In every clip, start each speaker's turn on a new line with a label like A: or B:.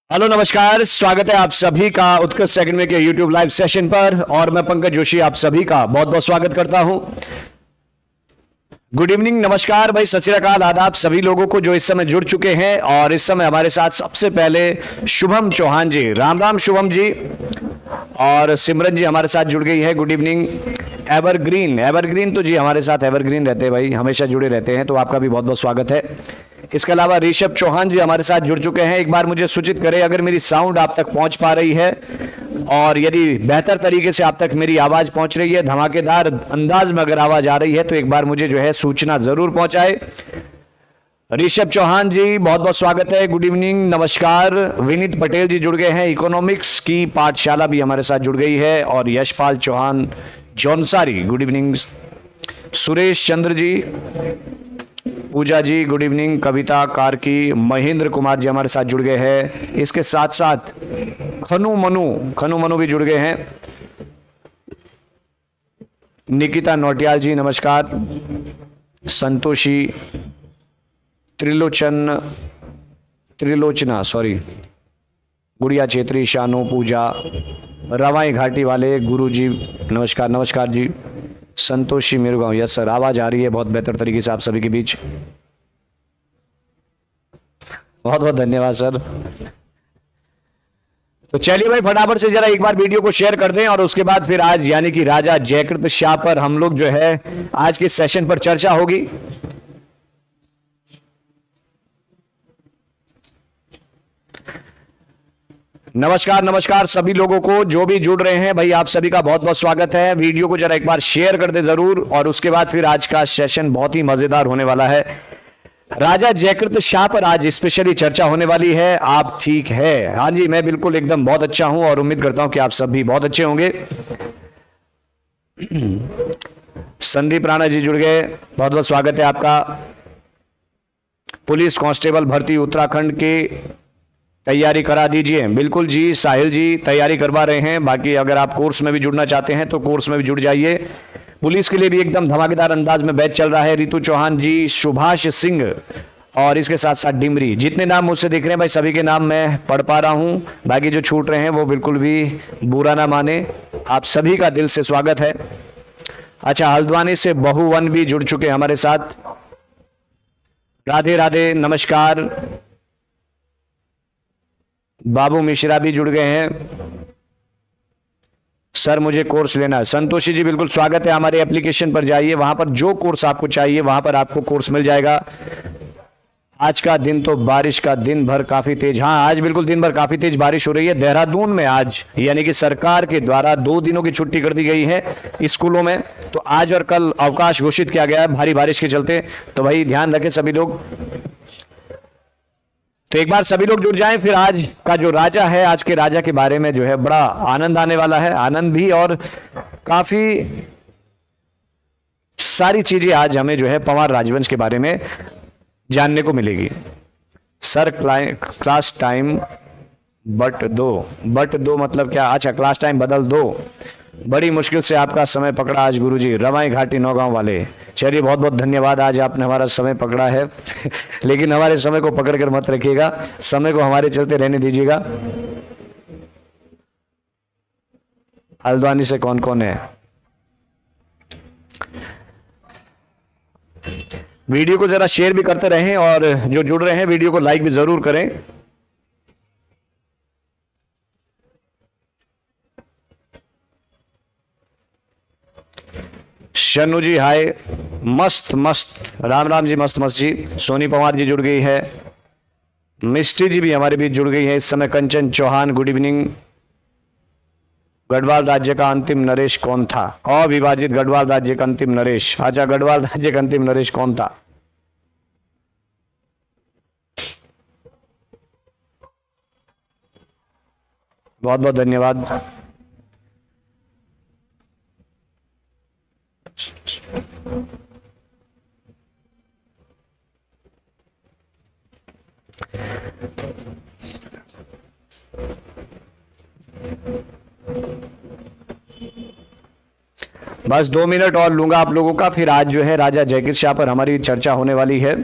A: Hello नमस्कार, स्वागत है आप सभी का उत्कृष्ट एकेडमी के यूट्यूब लाइव सेशन पर। और मैं पंकज जोशी आप सभी का बहुत बहुत स्वागत करता हूं। गुड इवनिंग, नमस्कार भाई, सत श्री अकाल, आदाब सभी लोगों को जो इस समय जुड़ चुके हैं। और इस समय हमारे साथ सबसे पहले शुभम चौहान जी, राम राम शुभम जी। और सिमरन जी हमारे साथ जुड़ गई है, गुड इवनिंग। एवरग्रीन तो जी हमारे साथ एवरग्रीन रहते हैं भाई, हमेशा जुड़े रहते हैं, तो आपका भी बहुत बहुत स्वागत है। इसके अलावा ऋषभ चौहान जी हमारे साथ जुड़ चुके हैं। एक बार मुझे सूचित करें अगर मेरी साउंड आप तक पहुंच पा रही है, और यदि बेहतर तरीके से आप तक मेरी आवाज पहुंच रही है, धमाकेदार अंदाज में अगर आवाज आ रही है, तो एक बार मुझे जो है सूचना जरूर पहुंचाए। ऋषभ चौहान जी बहुत बहुत स्वागत है, गुड इवनिंग, नमस्कार। विनीत पटेल जी जुड़ गए हैं, इकोनॉमिक्स की पाठशाला भी हमारे साथ जुड़ गई है। और यशपाल चौहान जौनसारी, गुड इवनिंग। सुरेश चंद्र जी, पूजा जी गुड इवनिंग। कविता कार्की, महेंद्र कुमार जी हमारे साथ जुड़ गए हैं। इसके साथ साथ खनु मनु भी जुड़ गए हैं। निकिता नौटियाल जी नमस्कार। संतोषी, त्रिलोचना गुड़िया छेत्री, शानू, पूजा, रवाई घाटी वाले गुरु जी नमस्कार जी। संतोषी मेरुगांव, यस सर, आवाज आ रही है बहुत बेहतर तरीके से आप सभी के बीच, बहुत बहुत धन्यवाद सर। तो चलिए भाई फटाफट से जरा एक बार वीडियो को शेयर कर दें, और उसके बाद फिर आज यानी कि राजा जयकृत शाह पर हम लोग जो है आज के सेशन पर चर्चा होगी। नमस्कार सभी लोगों को जो भी जुड़ रहे हैं भाई, आप सभी का बहुत बहुत स्वागत है। वीडियो को जरा एक बार शेयर कर दे जरूर, और उसके बाद फिर आज का सेशन बहुत ही मजेदार होने वाला है। राजा जयकृत शाह पर आज स्पेशली चर्चा होने वाली है। आप ठीक है? हाँ जी, मैं बिल्कुल एकदम बहुत अच्छा हूं, और उम्मीद करता हूं कि आप सब भी बहुत अच्छे होंगे। संदीप राणा जी जुड़ गए, बहुत बहुत स्वागत है आपका। पुलिस कांस्टेबल भर्ती उत्तराखंड के तैयारी करा दीजिए। बिल्कुल जी, साहिल जी तैयारी करवा रहे हैं। बाकी अगर आप कोर्स में भी जुड़ना चाहते हैं तो कोर्स में भी जुड़ जाइए। पुलिस के लिए भी एकदम धमाकेदार अंदाज में बैच चल रहा है। रितु चौहान जी, सुभाष सिंह, और इसके साथ साथ डिमरी, जितने नाम मुझसे दिख रहे हैं भाई सभी के नाम मैं पढ़ पा रहा हूं। बाकी जो छूट रहे हैं वो बिल्कुल भी बुरा ना माने, आप सभी का दिल से स्वागत है। अच्छा, हल्द्वानी से बहुवन भी जुड़ चुके हमारे साथ। राधे राधे, नमस्कार। बाबू मिश्रा भी जुड़ गए हैं। सर मुझे कोर्स लेना है। संतोषी जी बिल्कुल स्वागत है, हमारे एप्लीकेशन पर जाइए, वहां पर जो कोर्स आपको चाहिए वहां पर आपको कोर्स मिल जाएगा। आज का दिन तो बारिश का, दिन भर काफी तेज, हाँ आज बिल्कुल दिन भर काफी तेज बारिश हो रही है देहरादून में आज, यानी कि सरकार के द्वारा 2 दिनों की छुट्टी कर दी गई है स्कूलों में। तो आज और कल अवकाश घोषित किया गया है भारी बारिश के चलते, तो भाई ध्यान रखें सभी लोग। तो एक बार सभी लोग जुड़ जाएं, फिर आज का जो राजा है, आज के राजा के बारे में जो है बड़ा आनंद आने वाला है, आनंद भी, और काफी सारी चीजें आज हमें जो है पंवार राजवंश के बारे में जानने को मिलेगी। सर क्लास टाइम बट दो मतलब क्या? अच्छा, क्लास टाइम बदल दो। बड़ी मुश्किल से आपका समय पकड़ा आज गुरुजी, रवाई घाटी नौगांव वाले। चलिए बहुत बहुत धन्यवाद, आज आपने हमारा समय पकड़ा है लेकिन हमारे समय को पकड़ कर मत रखिएगा, समय को हमारे चलते रहने दीजिएगा। हल्द्वानी से कौन कौन है? वीडियो को जरा शेयर भी करते रहें, और जो जुड़ रहे हैं वीडियो को लाइक भी जरूर करें। शनु जी हाय, मस्त राम जी, मस्त जी। सोनी पवार जी जुड़ गई है। मिष्टी जी भी हमारे बीच जुड़ गई है इस समय। कंचन चौहान गुड इवनिंग। गढ़वाल राज्य का अंतिम नरेश कौन था? अविभाजित गढ़वाल राज्य का अंतिम नरेश, अच्छा गढ़वाल राज्य का अंतिम नरेश कौन था? बहुत बहुत धन्यवाद। बस 2 मिनट और लूंगा आप लोगों का, फिर आज जो है राजा जयकृत शाह पर हमारी चर्चा होने वाली है।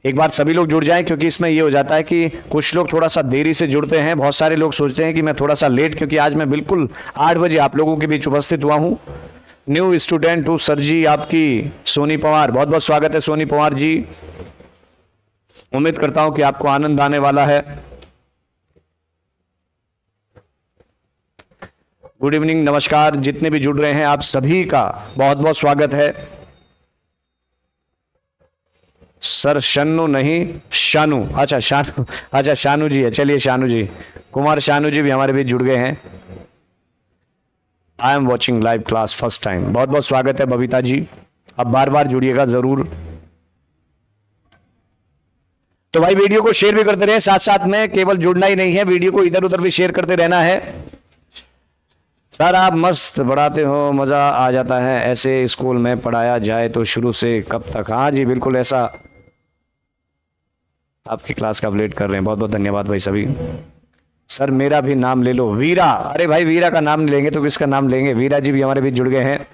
A: एक बार सभी लोग जुड़ जाएं, क्योंकि इसमें ये हो जाता है कि कुछ लोग थोड़ा सा देरी से जुड़ते हैं। बहुत सारे लोग सोचते हैं कि मैं थोड़ा सा लेट, क्योंकि आज मैं बिल्कुल 8 बजे आप लोगों के बीच उपस्थित हुआ हूं। न्यू स्टूडेंट हूं सर जी, आपकी सोनी पवार, बहुत बहुत स्वागत है सोनी पवार जी। उम्मीद करता हूं कि आपको आनंद आने वाला है। गुड इवनिंग, नमस्कार, जितने भी जुड़ रहे हैं आप सभी का बहुत बहुत स्वागत है। सर शन्नु नहीं शानू, अच्छा शानू, अच्छा शानू जी है, चलिए शानू जी, कुमार शानू जी भी हमारे बीच जुड़ गए हैं। I am watching live class first time, बहुत बहुत स्वागत है बबीता जी, अब बार बार जुड़िएगा जरूर। तो भाई वीडियो को शेयर भी करते रहे, साथ साथ में केवल जुड़ना ही नहीं है, वीडियो को इधर उधर भी शेयर करते रहना है। सर आप मस्त पढ़ाते हो, मजा आ जाता है, ऐसे स्कूल में पढ़ाया जाए तो शुरू से कब तक। हाँ जी बिल्कुल ऐसा, आपकी क्लास का अपडेट कर रहे हैं, बहुत बहुत धन्यवाद भाई सभी। सर मेरा भी नाम ले लो, वीरा, अरे भाई वीरा का नाम लेंगे तो किसका नाम लेंगे, वीरा जी भी हमारे बीच जुड़ गए हैं।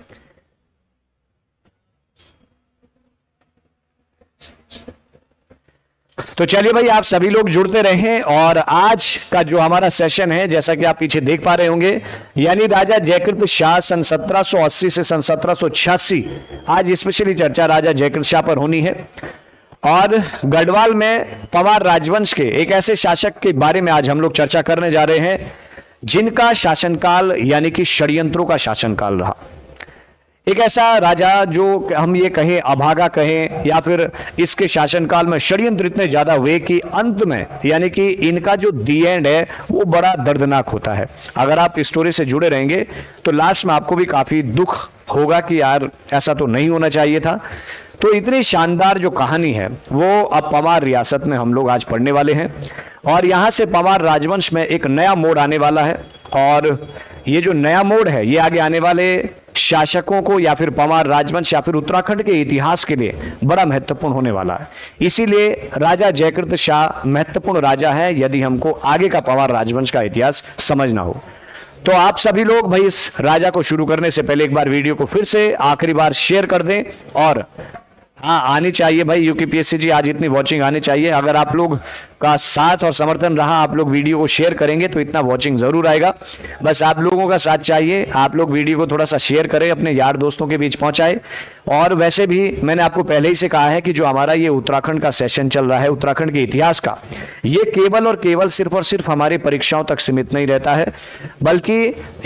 A: तो चलिए भाई आप सभी लोग जुड़ते रहें, और आज का जो हमारा सेशन है जैसा कि आप पीछे देख पा रहे होंगे, यानी राजा जयकृत शाह सन 1780 से सन 1786, आज स्पेशली चर्चा राजा जयकृत शाह पर होनी है। और गढ़वाल में पवार राजवंश के एक ऐसे शासक के बारे में आज हम लोग चर्चा करने जा रहे हैं जिनका शासनकाल यानी कि षड्यंत्रों का शासनकाल रहा। एक ऐसा राजा जो हम ये कहें अभागा कहें, या फिर इसके शासनकाल में षड्यंत्र इतने ज्यादा हुए कि अंत में यानी कि इनका जो दी एंड है वो बड़ा दर्दनाक होता है। अगर आप स्टोरी से जुड़े रहेंगे तो लास्ट में आपको भी काफी दुख होगा कि यार ऐसा तो नहीं होना चाहिए था। तो इतनी शानदार जो कहानी है वो अब पवार रियासत में हम लोग आज पढ़ने वाले हैं, और यहां से पवार राजवंश में एक नया मोड़ आने वाला है। और ये जो नया मोड़ है ये आगे आने वाले शासकों को या फिर पवार राजवंश या फिर उत्तराखंड के इतिहास के लिए बड़ा महत्वपूर्ण होने वाला है। इसीलिए राजा जयकृत शाह महत्वपूर्ण राजा है यदि हमको आगे का पवार राजवंश का इतिहास समझना हो। तो आप सभी लोग भाई इस राजा को शुरू करने से पहले एक बार वीडियो को फिर से आखिरी बार शेयर कर दें, और हाँ आनी चाहिए भाई यूपीपीएससी जी, आज इतनी वॉचिंग आनी चाहिए। अगर आप लोग का साथ और समर्थन रहा, आप लोग वीडियो को शेयर करेंगे तो इतना वॉचिंग जरूर आएगा। बस आप लोगों का साथ चाहिए, आप लोग वीडियो को थोड़ा सा शेयर करें, अपने यार दोस्तों के बीच पहुंचाएं। और वैसे भी मैंने आपको पहले ही से कहा है कि जो हमारा ये उत्तराखंड का सेशन चल रहा है, उत्तराखंड के इतिहास का, ये केवल और केवल सिर्फ और सिर्फ हमारी परीक्षाओं तक सीमित नहीं रहता है, बल्कि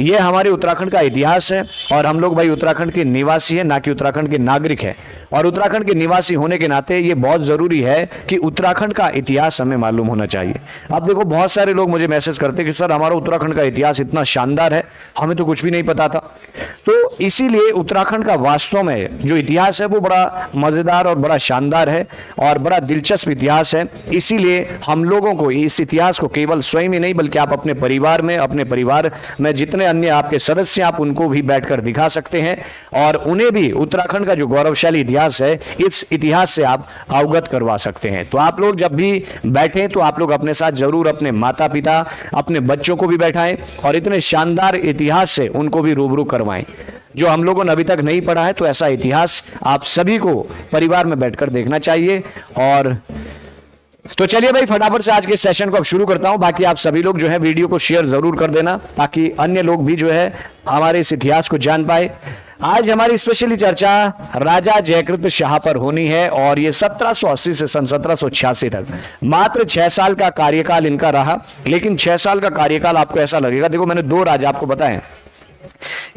A: ये हमारे उत्तराखंड का इतिहास है। और हम लोग भाई उत्तराखंड के निवासी हैं, ना कि उत्तराखंड के नागरिक हैं। और उत्तराखंड के निवासी होने के नाते ये बहुत जरूरी है कि उत्तराखंड का इतिहास हमें मालूम होना चाहिए। अब देखो बहुत सारे लोग मुझे मैसेज करते हैं कि सर हमारा उत्तराखंड का इतिहास इतना शानदार है, हमें तो कुछ भी नहीं पता था। तो इसीलिए उत्तराखंड का वास्तव में जो इतिहास है वो बड़ा मजेदार और बड़ा शानदार है और बड़ा दिलचस्प इतिहास है। इसीलिए हम लोगों को इस इतिहास को केवल स्वयं ही नहीं बल्कि आप अपने परिवार में जितने अन्य आपके सदस्य आप उनको भी बैठकर दिखा सकते हैं, और उन्हें भी उत्तराखंड का जो गौरवशाली इतिहास है इस इतिहास से आप अवगत करवा सकते हैं। तो आप लोग जब भी बैठे तो आप लोग अपने साथ जरूर अपने माता पिता, अपने बच्चों को भी बैठाएं और इतने शानदार इतिहास से उनको भी रूबरू करवाएं जो हम लोगों ने अभी तक नहीं पढ़ा है। तो ऐसा इतिहास आप सभी को परिवार में बैठकर देखना चाहिए। और तो चलिए भाई फटाफट से आज के सेशन को अब शुरू करता हूं। बाकी आप सभी लोग जो है वीडियो को शेयर जरूर कर देना ताकि अन्य लोग भी जो है हमारे इस इतिहास को जान पाए। आज हमारी स्पेशली चर्चा राजा जयकृत शाह पर होनी है, और ये 1780 से सन 1786 तक मात्र 6 साल का कार्यकाल इनका रहा। लेकिन 6 साल का कार्यकाल आपको ऐसा लगेगा, देखो मैंने 2 राजा आपको बताए।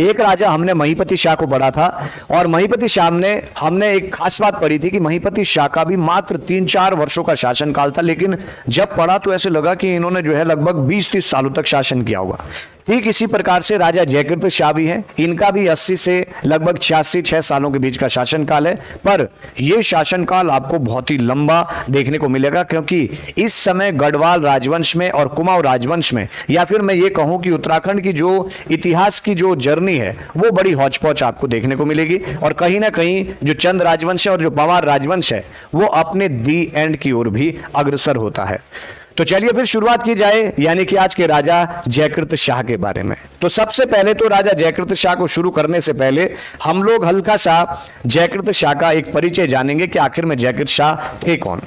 A: एक राजा हमने महीपति शाह को पढ़ा था, और महीपति शाह में हमने एक खास बात पढ़ी थी कि महीपति शाह का भी मात्र 3-4 वर्षों का शासनकाल था। लेकिन जब पढ़ा तो ऐसे लगा कि इन्होंने जो है लगभग 20-30 सालों तक शासन किया होगा। ठीक इसी प्रकार से राजा जयकृत शाह भी हैं, इनका भी 80 से लगभग 86 सालों के बीच का शासनकाल है। पर यह शासनकाल आपको बहुत ही लंबा देखने को मिलेगा, क्योंकि इस समय गढ़वाल राजवंश में और कुमाऊं राजवंश में, या फिर मैं ये कहूं कि उत्तराखंड की जो इतिहास की जो जर्नी है वो बड़ी हौच पौच आपको देखने को मिलेगी। और कहीं ना कहीं जो चंद राजवंश है और जो पवार राजवंश है वो अपने दी एंड की ओर भी अग्रसर होता है। तो चलिए फिर शुरुआत की जाए यानी कि आज के राजा जयकृत शाह के बारे में। तो सबसे पहले तो राजा जयकृत शाह को शुरू करने से पहले हम लोग हल्का सा जयकृत शाह का एक परिचय जानेंगे कि आखिर में जयकृत शाह थे कौन।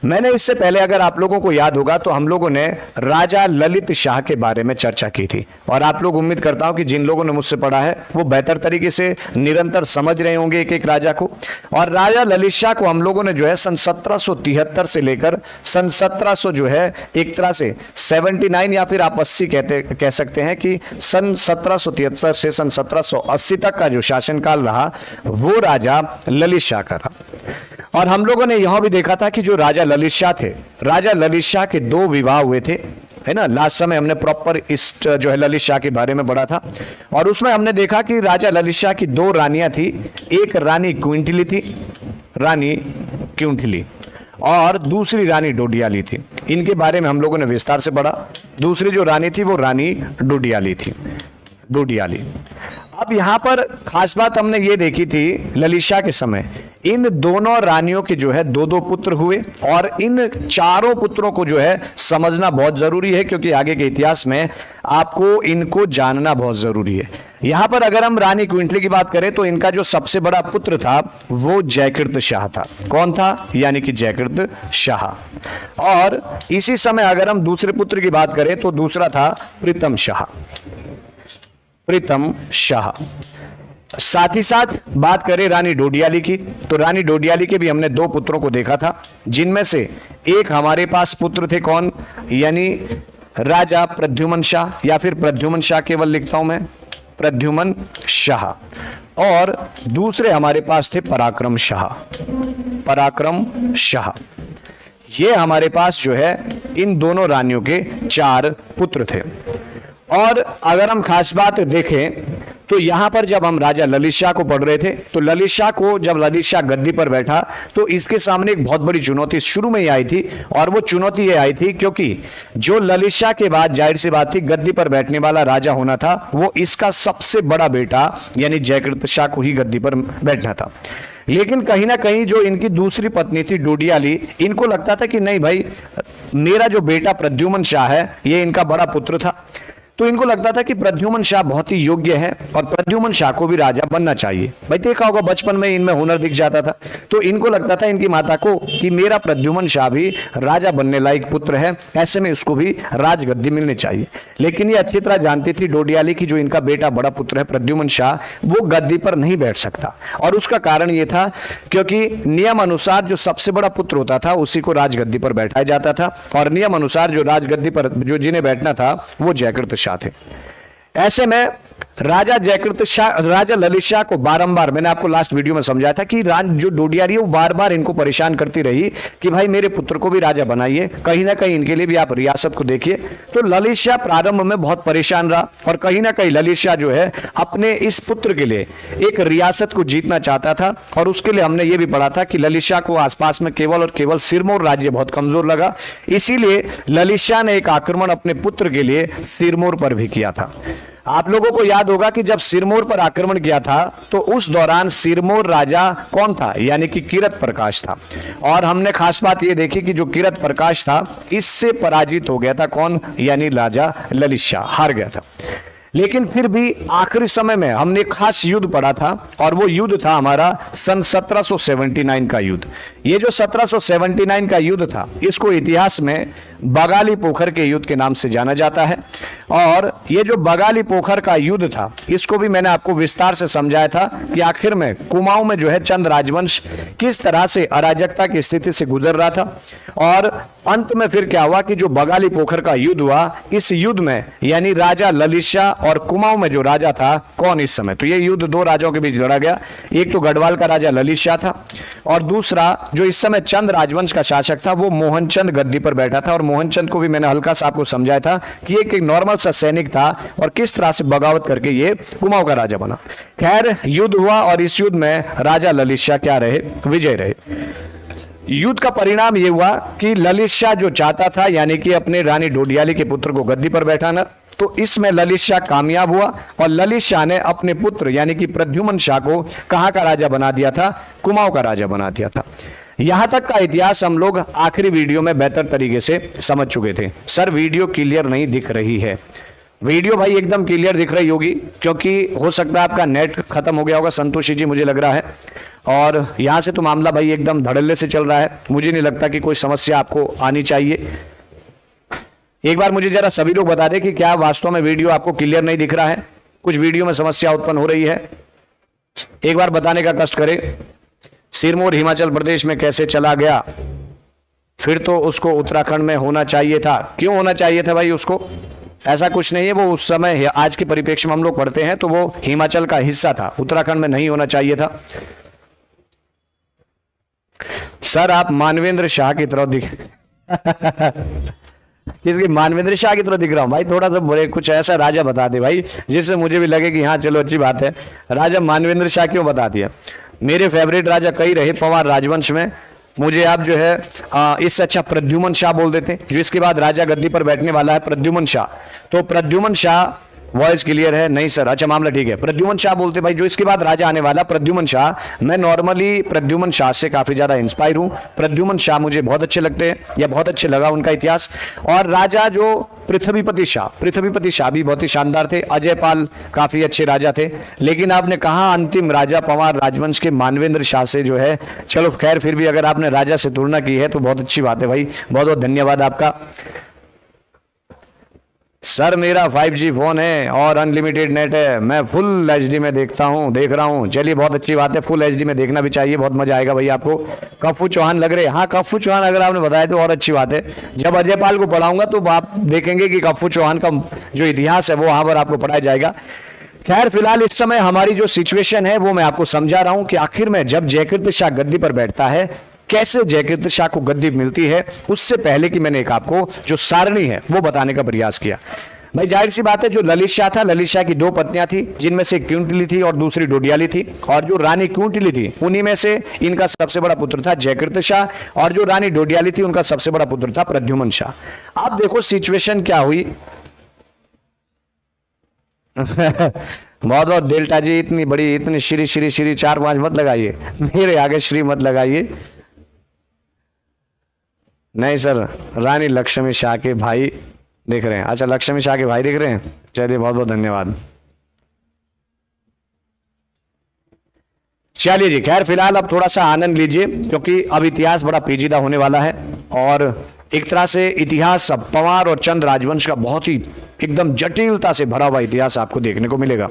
A: मैंने इससे पहले अगर आप लोगों को याद होगा तो हम लोगों ने राजा ललित शाह के बारे में चर्चा की थी, और आप लोग उम्मीद करता हूं कि जिन लोगों ने मुझसे पढ़ा है वो बेहतर तरीके से निरंतर समझ रहे होंगे एक एक राजा को। और राजा ललित शाह को हम लोगों ने जो है सन 1773 से लेकर सन 1700 जो है एक तरह से 79 या फिर आप 80 कह सकते हैं कि सन 1773 से सन 1780 तक का जो शासनकाल रहा वो राजा ललित शाह का रहा। और हम लोगों ने यह भी देखा था कि जो राजा ललित शाह थे, राजा ललित शाह के 2 विवाह हुए थे, है ना। लास्ट समय हमने प्रॉपर इस जो है ललित शाह के बारे में पढ़ा था, और उसमें हमने देखा कि राजा ललित शाह की 2 रानियां थी। एक रानी क्विंटली थी, रानी क्विंटली, और दूसरी रानी डोडियाली थी। इनके बारे में हम लोगों ने विस्तार से पढ़ा। दूसरी जो रानी थी वो रानी डोडियाली थी, डोडियाली। अब यहां पर खास बात हमने ये देखी थी ललित शाह के समय इन दोनों रानियों के जो है 2-2 पुत्र हुए, और इन चारों पुत्रों को जो है समझना बहुत जरूरी है, क्योंकि आगे के इतिहास में आपको इनको जानना बहुत जरूरी है। यहां पर अगर हम रानी क्विंटली की बात करें तो इनका जो सबसे बड़ा पुत्र था वो जयकृत शाह था। कौन था? यानी कि जयकृत शाह। और इसी समय अगर हम दूसरे पुत्र की बात करें तो दूसरा था प्रीतम शाह, प्रीतम शाह। साथ ही साथ बात करें रानी डोडियाली की, तो रानी डोडियाली के भी हमने 2 पुत्रों को देखा था, जिनमें से एक हमारे पास पुत्र थे कौन? यानी राजा प्रद्युमन शाह, या फिर प्रद्युमन शाह केवल लिखता हूं मैं, प्रद्युमन शाह। और दूसरे हमारे पास थे पराक्रम शाह, पराक्रम शाह। ये हमारे पास जो है इन दोनों रानियों के 4 पुत्र थे। और अगर हम खास बात देखें तो यहां पर जब हम राजा ललित शाह को पढ़ रहे थे तो ललित शाह को जब ललित शाह गद्दी पर बैठा तो इसके सामने एक बहुत बड़ी चुनौती शुरू में ही आई थी, और वो चुनौती ये आई थी क्योंकि जो ललित शाह के बाद जाहिर सी बात थी गद्दी पर बैठने वाला राजा होना था वो इसका सबसे बड़ा बेटा यानी जयकृत शाह को ही गद्दी पर बैठना था। लेकिन कहीं ना कहीं जो इनकी दूसरी पत्नी थी डोडियाली, इनको लगता था कि नहीं भाई, मेरा जो बेटा प्रद्युमन शाह है ये इनका बड़ा पुत्र था, तो इनको लगता था कि प्रद्युमन शाह बहुत ही योग्य है और प्रद्युमन शाह को भी राजा बनना चाहिए। भाई देखा होगा बचपन में इनमें हुनर दिख जाता था, तो इनको लगता था इनकी माता को कि मेरा प्रद्युमन शाह भी राजा बनने लायक पुत्र है, ऐसे में उसको भी राजगद्दी मिलनी चाहिए। लेकिन ये अच्छी तरह जानती थी डोडियाली की जो इनका बेटा बड़ा पुत्र है प्रद्युमन शाह, वो गद्दी पर नहीं बैठ सकता। और उसका कारण ये था क्योंकि नियम अनुसार जो सबसे बड़ा पुत्र होता था उसी को राजगद्दी पर बैठाया जाता था, और नियम अनुसार जो राजगद्दी पर जो जिन्हें बैठना था वो जयकृत शाह थे। ऐसे में राजा जयकृत शाह, राजा ललित शाह को बारंबार, मैंने आपको लास्ट वीडियो में समझाया था कि जो डोडियाली है वो बार बार इनको परेशान करती रही कि भाई मेरे पुत्र को भी राजा बनाइए, कहीं ना कहीं इनके लिए भी आप रियासत को देखिए। तो ललित शाह प्रारंभ में बहुत परेशान रहा, और कहीं ना कहीं ललित शाह जो है अपने इस पुत्र के लिए एक रियासत को जीतना चाहता था, और उसके लिए हमने ये भी पढ़ा था कि ललित शाह को आसपास में केवल और केवल सिरमौर राज्य बहुत कमजोर लगा, इसीलिए ललित शाह ने एक आक्रमण अपने पुत्र के लिए सिरमौर पर भी किया था। आप लोगों को याद होगा कि जब सिरमौर पर आक्रमण किया था तो उस दौरान सिरमौर राजा कौन था? यानी कि किरत प्रकाश था। और हमने खास बात यह देखी कि जो किरत प्रकाश था इससे पराजित हो गया था कौन? यानी राजा ललित शाह हार गया था। लेकिन फिर भी आखिरी समय में हमने खास युद्ध पढ़ा था, और वो युद्ध था हमारा सन 1779 का युद्ध। ये जो 1779 का युद्ध था इसको इतिहास में बगाली पोखर के युद्ध के नाम से जाना जाता है। और ये जो बगाली पोखर का युद्ध था इसको भी मैंने आपको विस्तार से समझाया था कि आखिर में कुमाऊं में जो है चंद राजवंश किस तरह से अराजकता की स्थिति से गुजर रहा था, और अंत में फिर क्या हुआ कि जो बगाली पोखर का युद्ध हुआ, इस युद्ध में यानी राजा ललित शाह और कुमाऊं में जो राजा था कौन इस समय, तो ये युद्ध 2 राजाओं के बीच लड़ा गया। एक तो गढ़वाल का राजा ललित शाह था, और दूसरा जो इस समय चंद राजवंश का शासक था वो मोहनचंद गद्दी पर बैठा था। और मोहनचंद को भी मैंने हल्का सा आपको समझाया था कि एक नॉर्मल सा सैनिक था और किस तरह से बगावत करके ये कुमाऊं का राजा बना। खैर युद्ध हुआ, और इस युद्ध में राजा ललित शाह क्या रहे? विजय रहे। युद्ध का परिणाम यह हुआ कि ललित शाह जो चाहता था यानी कि अपने रानी डोडियाली के पुत्र को गद्दी पर बैठाना, तो इसमें ललित शाह कामयाब हुआ, और ललित शाह ने अपने पुत्र यानी कि प्रद्युमन शाह को कहां का राजा बना दिया था? कुमाऊं का राजा बना दिया था। यहां तक का इतिहास हम लोग आखिरी वीडियो में बेहतर तरीके से समझ चुके थे। सर वीडियो क्लियर नहीं दिख रही है। वीडियो भाई एकदम क्लियर दिख रही होगी, क्योंकि हो सकता है आपका नेट खत्म हो गया होगा संतोषी जी, मुझे लग रहा है। और यहां से तो मामला भाई एकदम धड़ल्ले से चल रहा है, मुझे नहीं लगता कि कोई समस्या आपको आनी चाहिए। एक बार मुझे जरा सभी लोग बता दें कि क्या वास्तव में वीडियो आपको क्लियर नहीं दिख रहा है, कुछ वीडियो में समस्या उत्पन्न हो रही है, एक बार बताने का कष्ट करें। सिरमौर हिमाचल प्रदेश में कैसे चला गया, फिर तो उसको उत्तराखंड में होना चाहिए था। क्यों होना चाहिए था भाई उसको? ऐसा कुछ नहीं है, वो उस समय आज के परिप्रेक्ष्य में हम लोग पढ़ते हैं तो वो हिमाचल का हिस्सा था, उत्तराखंड में नहीं होना चाहिए था। सर आप मानवेंद्र शाह की तरफ दिख किसकी? मानवेंद्र शाह की तरफ दिख रहा हूं भाई? थोड़ा सा बोले, कुछ ऐसा राजा बता दे भाई जिससे मुझे भी लगे कि हाँ चलो अच्छी बात है। राजा मानवेंद्र शाह क्यों बता दिया? मेरे फेवरेट राजा कई रहे पवार राजवंश में, मुझे आप जो है इससे अच्छा प्रद्युमन शाह बोल देते, जो इसके बाद राजा गद्दी पर बैठने वाला है, प्रद्युमन शाह। तो प्रद्युमन शाह, वॉइस क्लियर है? नहीं सर, अच्छा मामला ठीक है। प्रद्युमन शाह बोलते भाई, जो इसके बाद राजा आने वाला प्रद्युमन शाह। मैं नॉर्मली प्रद्युमन शाह से काफी ज्यादा इंस्पायर हूं, प्रद्युमन शाह मुझे बहुत अच्छे लगते हैं, या बहुत अच्छे लगा उनका इतिहास। और राजा जो पृथ्वीपति शाह भी बहुत ही शानदार थे। अजयपाल काफी अच्छे राजा थे, लेकिन आपने कहा अंतिम राजा पवार राजवंश के मानवेंद्र शाह से जो है, चलो खैर फिर भी अगर आपने राजा से तुलना की है तो बहुत अच्छी बात है भाई, बहुत बहुत धन्यवाद आपका। सर मेरा 5G फोन है और अनलिमिटेड नेट है, मैं फुल HD में देख रहा हूँ। चलिए बहुत अच्छी बात है, फुल HD में देखना भी चाहिए, बहुत मजा आएगा भाई आपको। कफ्फू चौहान लग रहे हैं? हाँ कफ्फू चौहान अगर आपने बताया तो और अच्छी बात है। जब अजयपाल को पढ़ाऊंगा तो आप देखेंगे कि कफ्फू चौहान का जो इतिहास है वो वहां पर आपको पढ़ाया जाएगा। खैर फिलहाल इस समय हमारी जो सिचुएशन है वो मैं आपको समझा रहा हूं कि आखिर में जब जयकीर्ति शाह गद्दी पर बैठता है, कैसे जयकीर्ति शाह को गद्दी मिलती है, उससे पहले कि मैंने एक आपको जो सारणी है वो बताने का प्रयास किया। भाई जाहिर सी बात है, जो ललित शाह था, ललित शाह की दो पत्नियां थी, जिनमें से क्यूंटिली थी और दूसरी डोडियाली थी। और जो रानी क्यूंटिली थी उन्हीं में से इनका सबसे बड़ा पुत्र था जयकीर्ति शाह, और जो रानी डोडियाली थी उनका सबसे बड़ा पुत्र था प्रद्युमन शाह। अब देखो सिचुएशन क्या हुई। बहुत बहुत डेल्टा जी, इतनी बड़ी, इतनी श्री श्री श्री 4-5 मत लगाइए, मेरे आगे श्री मत लगाइए। नहीं सर, रानी लक्ष्मी शाह के भाई देख रहे हैं? अच्छा लक्ष्मी शाह के भाई देख रहे हैं, चलिए बहुत बहुत धन्यवाद। चलिए जी, खैर फिलहाल अब थोड़ा सा आनंद लीजिए, क्योंकि अब इतिहास बड़ा पेचीदा होने वाला है। और एक तरह से इतिहास अब पवार और चंद राजवंश का बहुत ही एकदम जटिलता से भरा हुआ इतिहास आपको देखने को मिलेगा।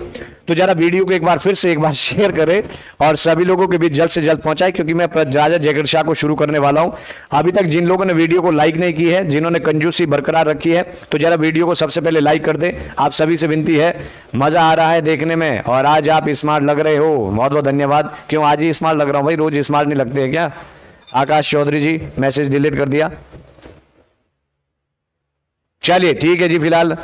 A: तो जरा वीडियो को एक बार फिर से एक बार शेयर करें और सभी लोगों के बीच जल्द से जल्द पहुंचाएं, क्योंकि मैं राजा जयकीर्ति शाह को शुरू करने वाला हूं। अभी तक जिन लोगों ने वीडियो को लाइक नहीं की है, जिन्होंने कंजूसी बरकरार रखी है, तो जरा वीडियो को सबसे पहले लाइक कर दें। आप सभी से विनती है, मजा आ रहा है देखने में और आज आप स्मार्ट लग रहे हो, बहुत बहुत धन्यवाद। क्यों आज ही स्मार्ट लग रहा हूं भाई? रोज स्मार्ट नहीं लगते हैं क्या? आकाश चौधरी जी मैसेज डिलीट कर दिया। चलिए ठीक है जी, फिलहाल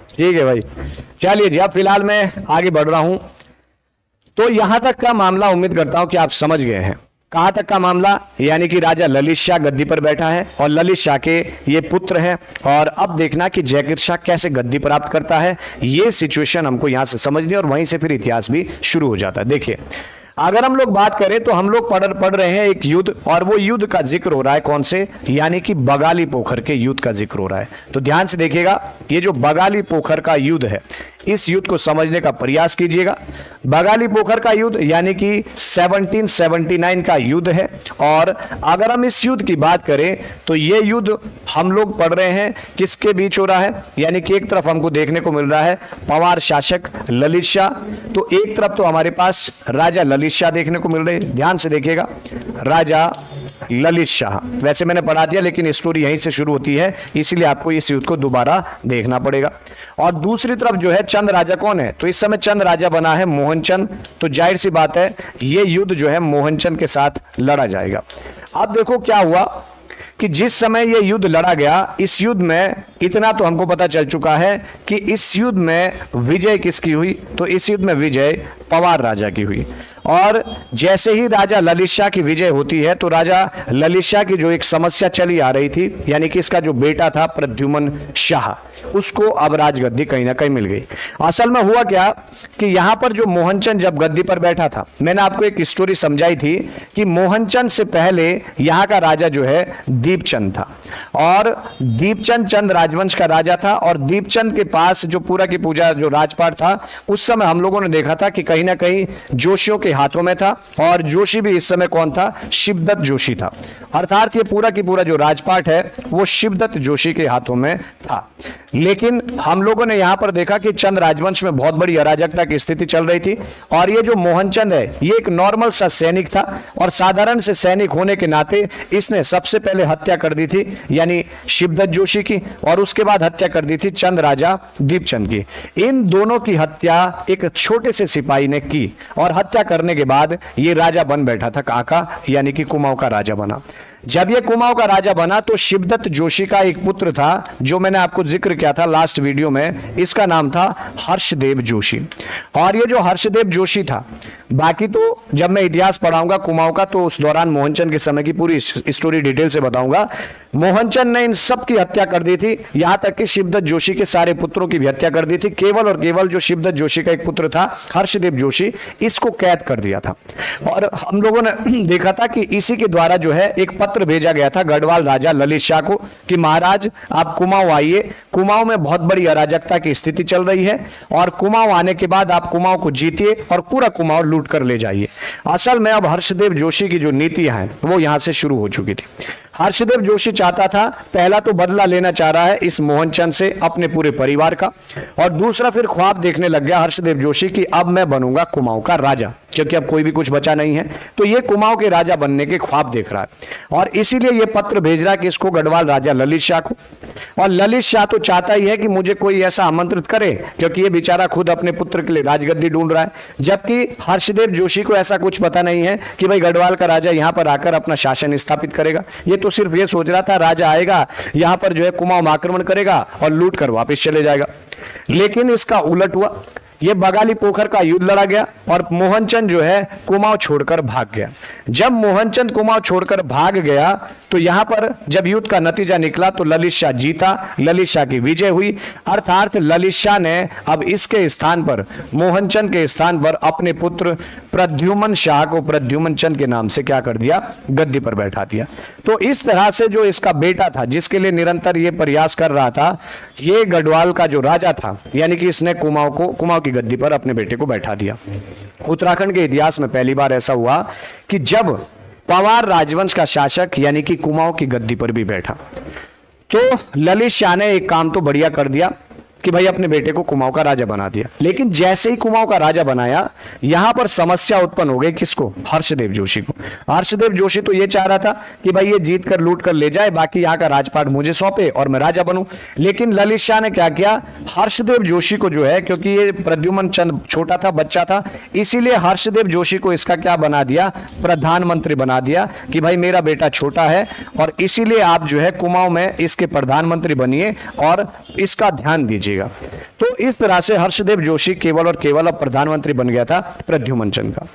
A: ठीक है भाई। चलिए जी, अब फिलहाल मैं आगे बढ़ रहा हूं। तो यहां तक का मामला उम्मीद करता हूं कि आप समझ गए हैं। कहां तक का मामला? यानी कि राजा ललित शाह गद्दी पर बैठा है और ललित शाह के ये पुत्र हैं। और अब देखना कि जयकीर्ति शाह कैसे गद्दी प्राप्त करता है, ये सिचुएशन हमको यहां से समझनी और वहीं से फिर इतिहास भी शुरू हो जाता है। देखिए, अगर हम लोग बात करें तो हम लोग पढ़ रहे हैं एक युद्ध, और वो युद्ध का जिक्र हो रहा है कौन से? यानी कि बगाली पोखर के युद्ध का जिक्र हो रहा है। तो ध्यान से देखिएगा, ये जो बगाली पोखर का युद्ध है, इस युद्ध को समझने का प्रयास कीजिएगा। बगाली पोखर का युद्ध यानी कि 1779 का युद्ध है। और अगर हम इस युद्ध की बात करें तो ये युद्ध हम लोग पढ़ रहे हैं किसके बीच हो रहा है? यानी कि एक तरफ हमको देखने को मिल रहा है पवार शासक ललित शाह, तो एक तरफ तो हमारे पास राजा ललित शाह देखने को मिल रहे हैं। ध्यान से देखिएगा, राजा ललित शाह, वैसे मैंने पढ़ा दिया लेकिन स्टोरी यहीं से शुरू होती है, इसीलिए आपको इस युद्ध को दोबारा देखना पड़ेगा। और दूसरी तरफ जो है चंद राजा कौन है? तो इस समय चंद राजा बना है मोहनचंद। तो जाहिर सी बात है ये युद्ध जो है मोहनचंद के साथ लड़ा जाएगा। अब देखो क्या हुआ कि जिस समय ये युद्ध लड़ा गया, इस युद्ध में इतना तो हमको पता चल चुका है कि इस युद्ध में विजय किसकी हुई? तो इस युद्ध में विजय पवार राजा की हुई। और जैसे ही राजा ललित शाह की विजय होती है तो राजा ललित शाह की जो एक समस्या चली आ रही थी, यानी कि इसका जो बेटा था प्रद्युम्न शाह, उसको अब राजगद्दी कहीं ना कहीं मिल गई। असल में हुआ क्या कि यहां पर जो मोहनचंद जब गद्दी पर बैठा था, मैंने आपको एक स्टोरी समझाई थी कि मोहनचंद से पहले यहां का राजा जो है दीपचंद था, और दीपचंद चंद राजवंश का राजा था। और दीपचंद के पास जो पूरा की पूजा जो राजपाट था, उस समय हम लोगों ने देखा था कि कहीं ना कहीं जोशियों के हाथों में था, और जोशी भी इस समय कौन था? शिवदत्त जोशी था। अर्थात ये पूरा की पूरा जो राजपाट है वो शिवदत्त जोशी के हाथों में था। लेकिन हम लोगों ने यहां पर देखा कि चंद राजवंश में बहुत बड़ी अराजकता की स्थिति चल रही थी, और ये जो मोहनचंद है ये एक नॉर्मल सा सैनिक था, और साधारण से सैनिक होने के नाते इसने सबसे पहले हत्या कर दी थी यानी शिवदत्त जोशी की, और उसके बाद हत्या कर दी थी चंद राजा दीपचंद की। इन दोनों की हत्या एक छोटे से सिपाही ने की, और हत्या करने के बाद ये राजा बन बैठा था काका, यानी कि कुमाऊं का राजा बना। जब ये कुमाऊं का राजा बना तो शिवदत्त जोशी का एक पुत्र था, जो मैंने आपको जिक्र किया था लास्ट वीडियो में, इसका नाम था हर्षदेव जोशी। और ये जो हर्षदेव जोशी था, बाकी तो जब मैं इतिहास पढ़ाऊंगा कुमाऊं का तो उस दौरान मोहनचंद के समय की पूरी स्टोरी डिटेल से बताऊंगा। मोहनचंद ने इन सब की हत्या कर दी थी, यहां तक कि शिवदत्त जोशी के सारे पुत्रों की भी हत्या कर दी थी। केवल और केवल जो शिवदत्त जोशी का एक पुत्र था हर्षदेव जोशी, इसको कैद कर दिया था। और हम लोगों ने देखा था कि इसी के द्वारा जो है एक पत्र भेजा गया था गढ़वाल राजा ललित शाह को कि महाराज आप कुमाऊं आइए, कुमाऊं में बहुत बड़ी अराजकता की स्थिति चल रही है, और कुमाऊं आने के बाद आप कुमाऊं को जीतिए और पूरा कुमाऊं लूट कर ले जाइए। असल में अब हर्षदेव जोशी की जो नीतियां हैं वो यहां से शुरू हो चुकी थी। हर्षदेव जोशी चाहता था, पहला तो बदला लेना चाह रहा है इस मोहनचंद से अपने पूरे परिवार का, और दूसरा फिर ख्वाब देखने लग गया हर्षदेव जोशी कि अब मैं बनूंगा कुमाऊं का राजा, क्योंकि अब कोई भी कुछ बचा नहीं है। तो ये कुमाऊं के राजा बनने के ख्वाब देख रहा है, और इसीलिए ये पत्र भेज रहा है कि इसको गढ़वाल राजा ललित शाह को। और ललित शाह तो चाहता ही है कि मुझे कोई ऐसा आमंत्रित करे, क्योंकि ये बेचारा खुद अपने पुत्र के लिए राजगद्दी ढूंढ रहा है, जबकि हर्षदेव जोशी को ऐसा कुछ पता नहीं है कि भाई गढ़वाल का राजा यहां पर आकर अपना शासन स्थापित करेगा। ये तो सिर्फ ये सोच रहा था राजा आएगा यहां पर जो है कुमाऊं में आक्रमण करेगा और लूट कर वापस चले जाएगा। लेकिन इसका उलट हुआ, ये बगाली पोखर का युद्ध लड़ा गया और मोहनचंद जो है कुमाऊं छोड़कर भाग गया। जब मोहनचंद कुमाऊं छोड़कर भाग गया तो यहां पर जब युद्ध का नतीजा निकला तो ललित शाह जीता, ललित शाह की विजय हुई। अर्थात ललित शाह ने अब इसके स्थान पर, मोहनचंद के स्थान पर अपने पुत्र प्रद्युम्न शाह को प्रद्युम्न चंद के नाम से क्या कर दिया? गद्दी पर बैठा दिया। तो इस तरह से जो इसका बेटा था, जिसके लिए निरंतर ये प्रयास कर रहा था, ये गढ़वाल का जो राजा था, यानी कि इसने कुमाऊं की गद्दी पर अपने बेटे को बैठा दिया। उत्तराखंड के इतिहास में पहली बार ऐसा हुआ कि जब पवार राजवंश का शासक यानी कि कुमाऊं की गद्दी पर भी बैठा, तो ललित शाह ने एक काम तो बढ़िया कर दिया कि भाई अपने बेटे को कुमाऊं का राजा बना दिया। लेकिन जैसे ही कुमाऊं का राजा बनाया, यहां पर समस्या उत्पन्न हो गई। किसको? हर्षदेव जोशी को। हर्षदेव जोशी तो ये चाह रहा था कि भाई ये जीत कर लूट कर ले जाए, बाकी यहां का राजपाट मुझे सौंपे और मैं राजा बनूं। लेकिन ललित शाह ने क्या किया? हर्षदेव जोशी को जो है, क्योंकि ये प्रद्युम्न चंद छोटा था, बच्चा था, इसीलिए हर्षदेव जोशी को इसका क्या बना दिया? प्रधानमंत्री बना दिया कि भाई मेरा बेटा छोटा है और इसीलिए आप जो है कुमाऊं में इसके प्रधानमंत्री बनिए और इसका ध्यान दीजिए। तो इस तरह से हर्षदेव जोशी केवल और केवल अब प्रधानमंत्री बन गया था प्रद्युम्न चंद का।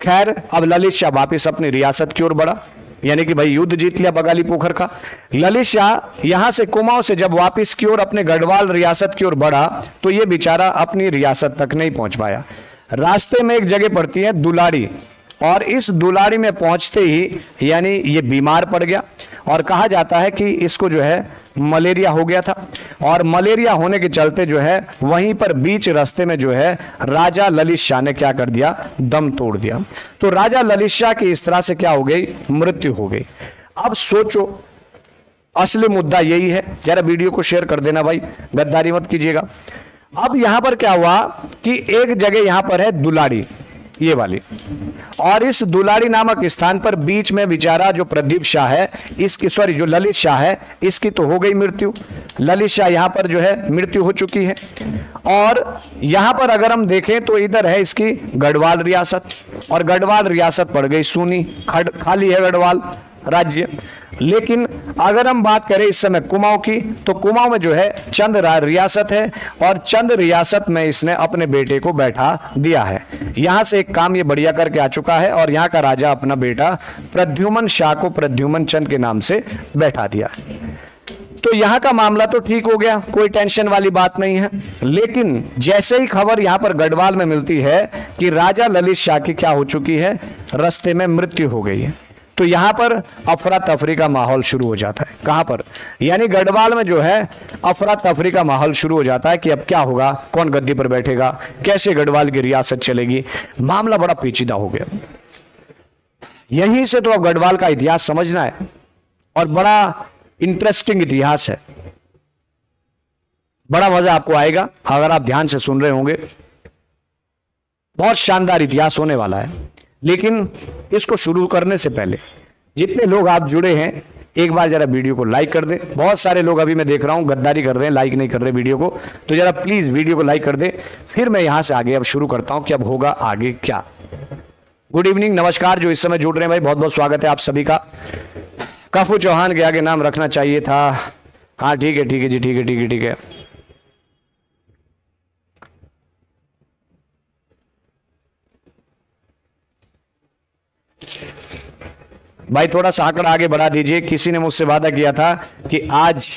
A: खैर, अब ललित शाह वापिस अपनी रियासत की ओर बढ़ा, यानी कि भाई युद्ध जीत लिया बगाली पोखर का। ललित शाह यहां से कुमाऊं से जब वापिस की ओर अपने गढ़वाल रियासत की ओर बढ़ा तो ये बेचारा अपनी रियासत तक नहीं पहुंच पाया। रास्ते में एक जगह पड़ती है दुलारी, और इस दुलारी में पहुंचते ही यानी ये बीमार पड़ गया, और कहा जाता है कि इसको जो है मलेरिया हो गया था, और मलेरिया होने के चलते जो है वहीं पर बीच रास्ते में जो है राजा ललित शाह ने क्या कर दिया? दम तोड़ दिया। तो राजा ललित शाह की इस तरह से क्या हो गई? मृत्यु हो गई। अब सोचो, असली मुद्दा यही है। जरा वीडियो को शेयर कर देना भाई, गद्दारी मत कीजिएगा। अब यहां पर क्या हुआ कि एक जगह यहां पर है दुलारी, ये वाली, और इस दुलारी नामक स्थान पर बीच में बेचारा जो प्रदीप शाह है, इसकी जो ललित शाह है, इसकी तो हो गई मृत्यु। ललित शाह यहां पर जो है मृत्यु हो चुकी है। और यहां पर अगर हम देखें तो इधर है इसकी गढ़वाल रियासत, और गढ़वाल रियासत पड़ गई सूनी, खाली है गढ़वाल। राज्य। लेकिन अगर हम बात करें इस समय कुमाऊं की, तो कुमाऊं में जो है चंद रियासत है और चंद रियासत में इसने अपने बेटे को बैठा दिया है। यहां से एक काम ये बढ़िया करके आ चुका है और यहां का राजा अपना बेटा प्रद्युमन शाह को प्रद्युमन चंद के नाम से बैठा दिया। तो यहां का मामला तो ठीक हो गया, कोई टेंशन वाली बात नहीं है। लेकिन जैसे ही खबर यहां पर गढ़वाल में मिलती है कि राजा ललित शाह की क्या हो चुकी है, रास्ते में मृत्यु हो गई है, तो यहां पर अफरा तफरी का माहौल शुरू हो जाता है। कहां पर? यानी गढ़वाल में जो है अफरा तफरी का माहौल शुरू हो जाता है कि अब क्या होगा, कौन गद्दी पर बैठेगा, कैसे गढ़वाल की रियासत चलेगी। मामला बड़ा पेचीदा हो गया। यहीं से तो अब गढ़वाल का इतिहास समझना है और बड़ा इंटरेस्टिंग इतिहास है। बड़ा मजा आपको आएगा अगर आप ध्यान से सुन रहे होंगे। बहुत शानदार इतिहास होने वाला है। लेकिन इसको शुरू करने से पहले जितने लोग आप जुड़े हैं, एक बार जरा वीडियो को लाइक कर दें। बहुत सारे लोग अभी मैं देख रहा हूं गद्दारी कर रहे हैं, लाइक नहीं कर रहे वीडियो को, तो जरा प्लीज वीडियो को लाइक कर दें। फिर मैं यहां से आगे अब शुरू करता हूं कि अब होगा आगे क्या। गुड इवनिंग, नमस्कार जो इस समय जुड़ रहे हैं भाई, बहुत बहुत स्वागत है आप सभी का। काफू चौहान के आगे नाम रखना चाहिए था। हाँ ठीक है जी, ठीक है ठीक है ठीक है। भाई थोड़ा सा आंकड़ा आगे बढ़ा दीजिए। किसी ने मुझसे वादा किया था कि आज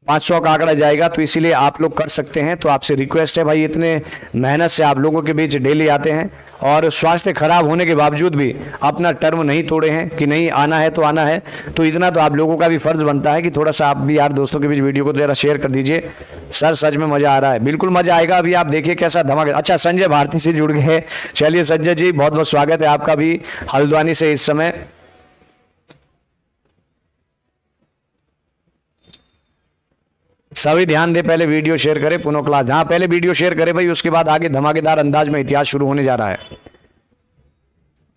A: 500 का आंकड़ा जाएगा, तो इसीलिए आप लोग कर सकते हैं। तो आपसे रिक्वेस्ट है भाई, इतने मेहनत से आप लोगों के बीच डेली आते हैं और स्वास्थ्य खराब होने के बावजूद भी अपना टर्म नहीं तोड़े हैं कि नहीं आना है तो आना है। तो इतना तो आप लोगों का भी फर्ज बनता है कि थोड़ा सा आप भी यार दोस्तों के बीच वीडियो को जरा शेयर कर दीजिए। सर सच में मजा आ रहा है, बिल्कुल मजा आएगा। अभी आप देखिए कैसा धमाका। अच्छा, संजय भारती से जुड़ गए। चलिए संजय जी, बहुत बहुत स्वागत है आपका भी हल्द्वानी से इस समय। सभी ध्यान दे, पहले वीडियो शेयर करें। पुनो क्लास, हाँ पहले वीडियो शेयर करें भाई, उसके बाद आगे धमाकेदार अंदाज में इतिहास शुरू होने जा रहा है।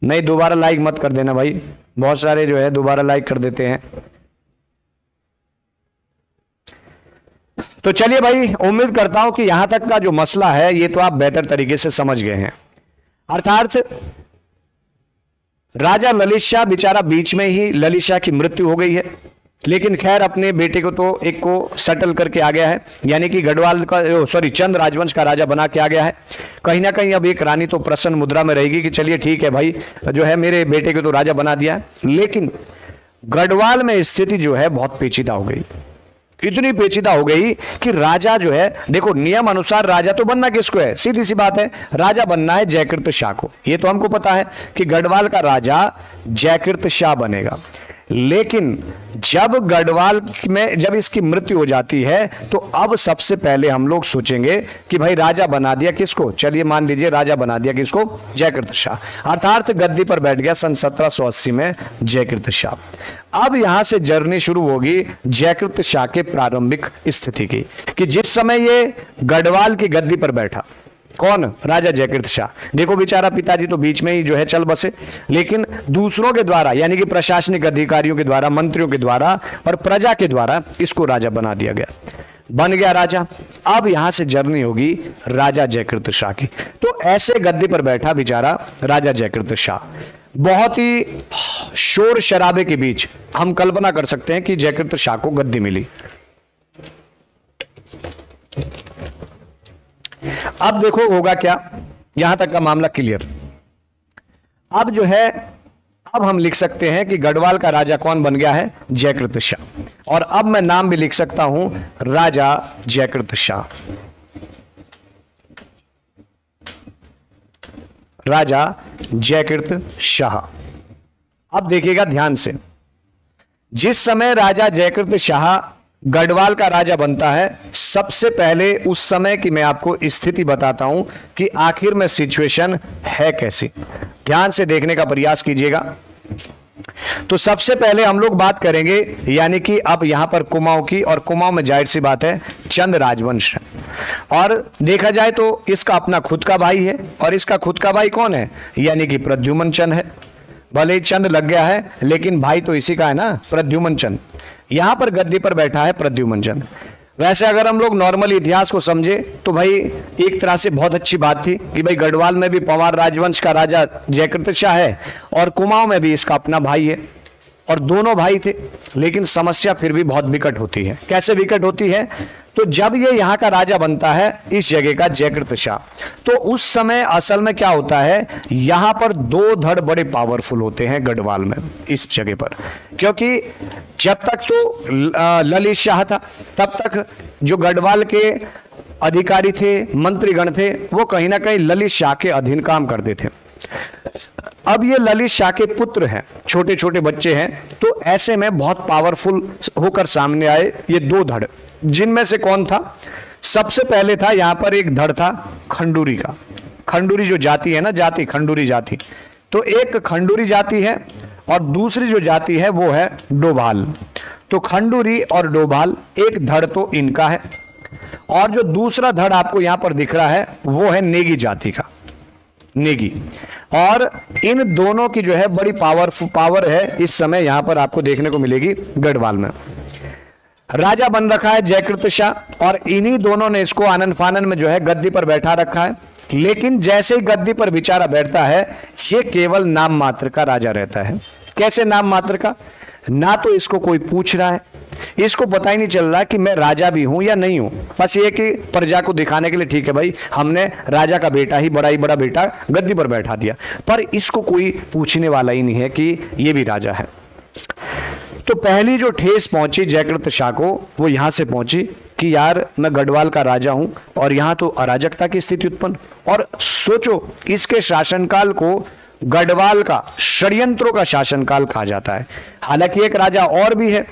A: नहीं दोबारा लाइक मत कर देना भाई, बहुत सारे जो है दोबारा लाइक कर देते हैं। तो चलिए भाई, उम्मीद करता हूं कि यहां तक का जो मसला है ये तो आप बेहतर तरीके से समझ गए हैं। अर्थात राजा ललित शाह बेचारा बीच में ही ललित शाह की मृत्यु हो गई है, लेकिन खैर अपने बेटे को तो एक को सेटल करके आ गया है, यानी कि गढ़वाल का चंद राजवंश का राजा बना के आ गया है। कहीं ना कहीं अब एक रानी तो प्रसन्न मुद्रा में रहेगी कि चलिए ठीक है भाई, जो है मेरे बेटे को तो राजा बना दिया है। लेकिन गढ़वाल में स्थिति जो है बहुत पेचीदा हो गई। इतनी पेचीदा हो गई कि राजा जो है, देखो नियम अनुसार राजा तो बनना किसको है, सीधी सी बात है, राजा बनना है जयकृत शाह को। ये तो हमको पता है कि गढ़वाल का राजा जयकृत शाह बनेगा। लेकिन जब गढ़वाल में जब इसकी मृत्यु हो जाती है, तो अब सबसे पहले हम लोग सोचेंगे कि भाई राजा बना दिया किसको। चलिए मान लीजिए राजा बना दिया किसको, जयकृत शाह, अर्थात गद्दी पर बैठ गया सन 1780 में जयकृत शाह। अब यहां से जर्नी शुरू होगी जयकृत शाह के प्रारंभिक स्थिति की, कि जिस समय ये गढ़वाल की गद्दी पर बैठा, कौन, राजा जयकृत शाह। देखो बेचारा पिताजी तो बीच में ही जो है चल बसे, लेकिन दूसरों के द्वारा यानी कि प्रशासनिक अधिकारियों के द्वारा, मंत्रियों के द्वारा और प्रजा के द्वारा इसको राजा बना दिया गया, बन गया राजा। अब यहां से जर्नी होगी राजा जयकृत शाह की। तो ऐसे गद्दी पर बैठा बेचारा राजा जयकृत शाह, बहुत ही शोर शराबे के बीच हम कल्पना कर सकते हैं कि जयकृत शाह को गद्दी मिली। अब देखो होगा क्या, यहां तक का मामला क्लियर। अब जो है, अब हम लिख सकते हैं कि गढ़वाल का राजा कौन बन गया है, जयकृत शाह। और अब मैं नाम भी लिख सकता हूं, राजा जयकृत शाह। राजा जयकृत शाह। अब देखिएगा ध्यान से, जिस समय राजा जयकृत शाह गढ़वाल का राजा बनता है, सबसे पहले उस समय की मैं आपको स्थिति बताता हूं कि आखिर में सिचुएशन है कैसी। ध्यान से देखने का प्रयास कीजिएगा। तो सबसे पहले हम लोग बात करेंगे, यानी कि अब यहां पर कुमाऊं की, और कुमाऊं में जाहिर सी बात है चंद राजवंश है। और देखा जाए तो इसका अपना खुद का भाई है, और इसका खुद का भाई कौन है, यानी कि प्रद्युमन चंद है। भले ही चंद लग गया है, लेकिन भाई तो इसी का है ना, प्रद्युमन चंद। यहां पर गद्दी पर बैठा है प्रद्युमन चंद। वैसे अगर हम लोग नॉर्मल इतिहास को समझे तो भाई एक तरह से बहुत अच्छी बात थी कि भाई गढ़वाल में भी पवार राजवंश का राजा जयकृत शाह है, और कुमाऊं में भी इसका अपना भाई है। और दोनों भाई थे, लेकिन समस्या फिर भी बहुत विकट होती है। कैसे विकट होती है? तो जब ये यहाँ का राजा बनता है इस जगह का, जयकृत शाह, तो उस समय असल में क्या होता है, यहाँ पर दो धड़ बड़े पावरफुल होते हैं गढ़वाल में इस जगह पर। क्योंकि जब तक तो ललित शाह था, तब तक जो गढ़वाल के अधिकारी थे, मंत्रीगण थे, वो कहीं ना कहीं ललित शाह के अधीन काम करते थे। अब ये ललित शाह के पुत्र हैं, छोटे छोटे बच्चे हैं, तो ऐसे में बहुत पावरफुल होकर सामने आए ये दो धड़, जिनमें से कौन था? सबसे पहले था यहाँ पर एक धड़ था खंडूरी का। खंडूरी जो जाति है ना, जाति खंडूरी जाति, तो एक खंडूरी जाति है और दूसरी जो जाति है वो है डोभाल। तो खंडूरी और डोभाल एक धड़ तो इनका है, और जो दूसरा धड़ आपको यहां पर दिख रहा है वो है नेगी जाति का, नेगी। और इन दोनों की जो है बड़ी पावर है इस समय यहां पर आपको देखने को मिलेगी गढ़वाल में। राजा बन रखा है जयकृत शाह, और इन्हीं दोनों ने इसको आनन फानन में जो है गद्दी पर बैठा रखा है। लेकिन जैसे ही गद्दी पर बेचारा बैठता है, ये केवल नाम मात्र का राजा रहता है। कैसे नाम मात्र का? ना तो इसको कोई पूछ रहा है, इसको पता ही नहीं चल रहा कि मैं राजा भी हूं या नहीं हूं। बस ये कि प्रजा को दिखाने के लिए, ठीक है भाई, हमने राजा का बेटा ही, बड़ा बेटा गद्दी पर बैठा दिया, पर इसको कोई पूछने वाला ही नहीं है कि ये भी राजा है। तो पहली जो ठेस पहुंची जयकृत शाह को, वो यहां से पहुंची कि यार मैं गढ़वाल का राजा हूं और यहां तो अराजकता की स्थिति उत्पन्न। और सोचो, इसके शासनकाल को गढ़वाल का षड्यंत्रों का शासनकाल कहा जाता है। हालांकि एक राजा और भी है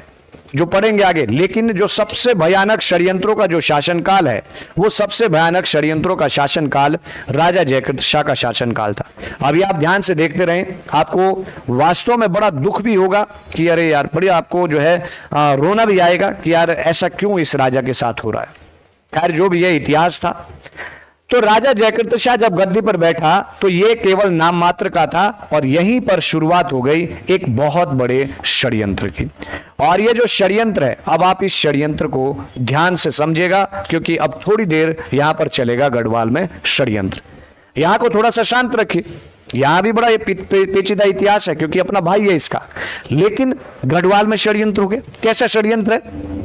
A: जो पढ़ेंगे आगे, लेकिन जो सबसे भयानक षड्यंत्रों का जो शासनकाल है, वो सबसे भयानक षड्यंत्रों का शासनकाल राजा जयकृत शाह का शासनकाल था। अभी आप ध्यान से देखते रहें, आपको वास्तव में बड़ा दुख भी होगा कि अरे यार, बड़ी आपको जो है रोना भी आएगा कि यार ऐसा क्यों इस राजा के साथ हो रहा है। खैर, जो भी ये इतिहास था। तो राजा जयकृत शाह जब गद्दी पर बैठा तो ये केवल नाम मात्र का था, और यहीं पर शुरुआत हो गई एक बहुत बड़े षड्यंत्र की। और ये जो षड्यंत्र है, अब आप इस षड्यंत्र को ध्यान से समझिएगा, क्योंकि अब थोड़ी देर यहां पर चलेगा गढ़वाल में षड्यंत्र। यहां को थोड़ा सा शांत रखिए, यहां भी बड़ा ये पेचीदा इतिहास है, क्योंकि अपना भाई है इसका। लेकिन गढ़वाल में षड्यंत्र हो गया। कैसा षड्यंत्र है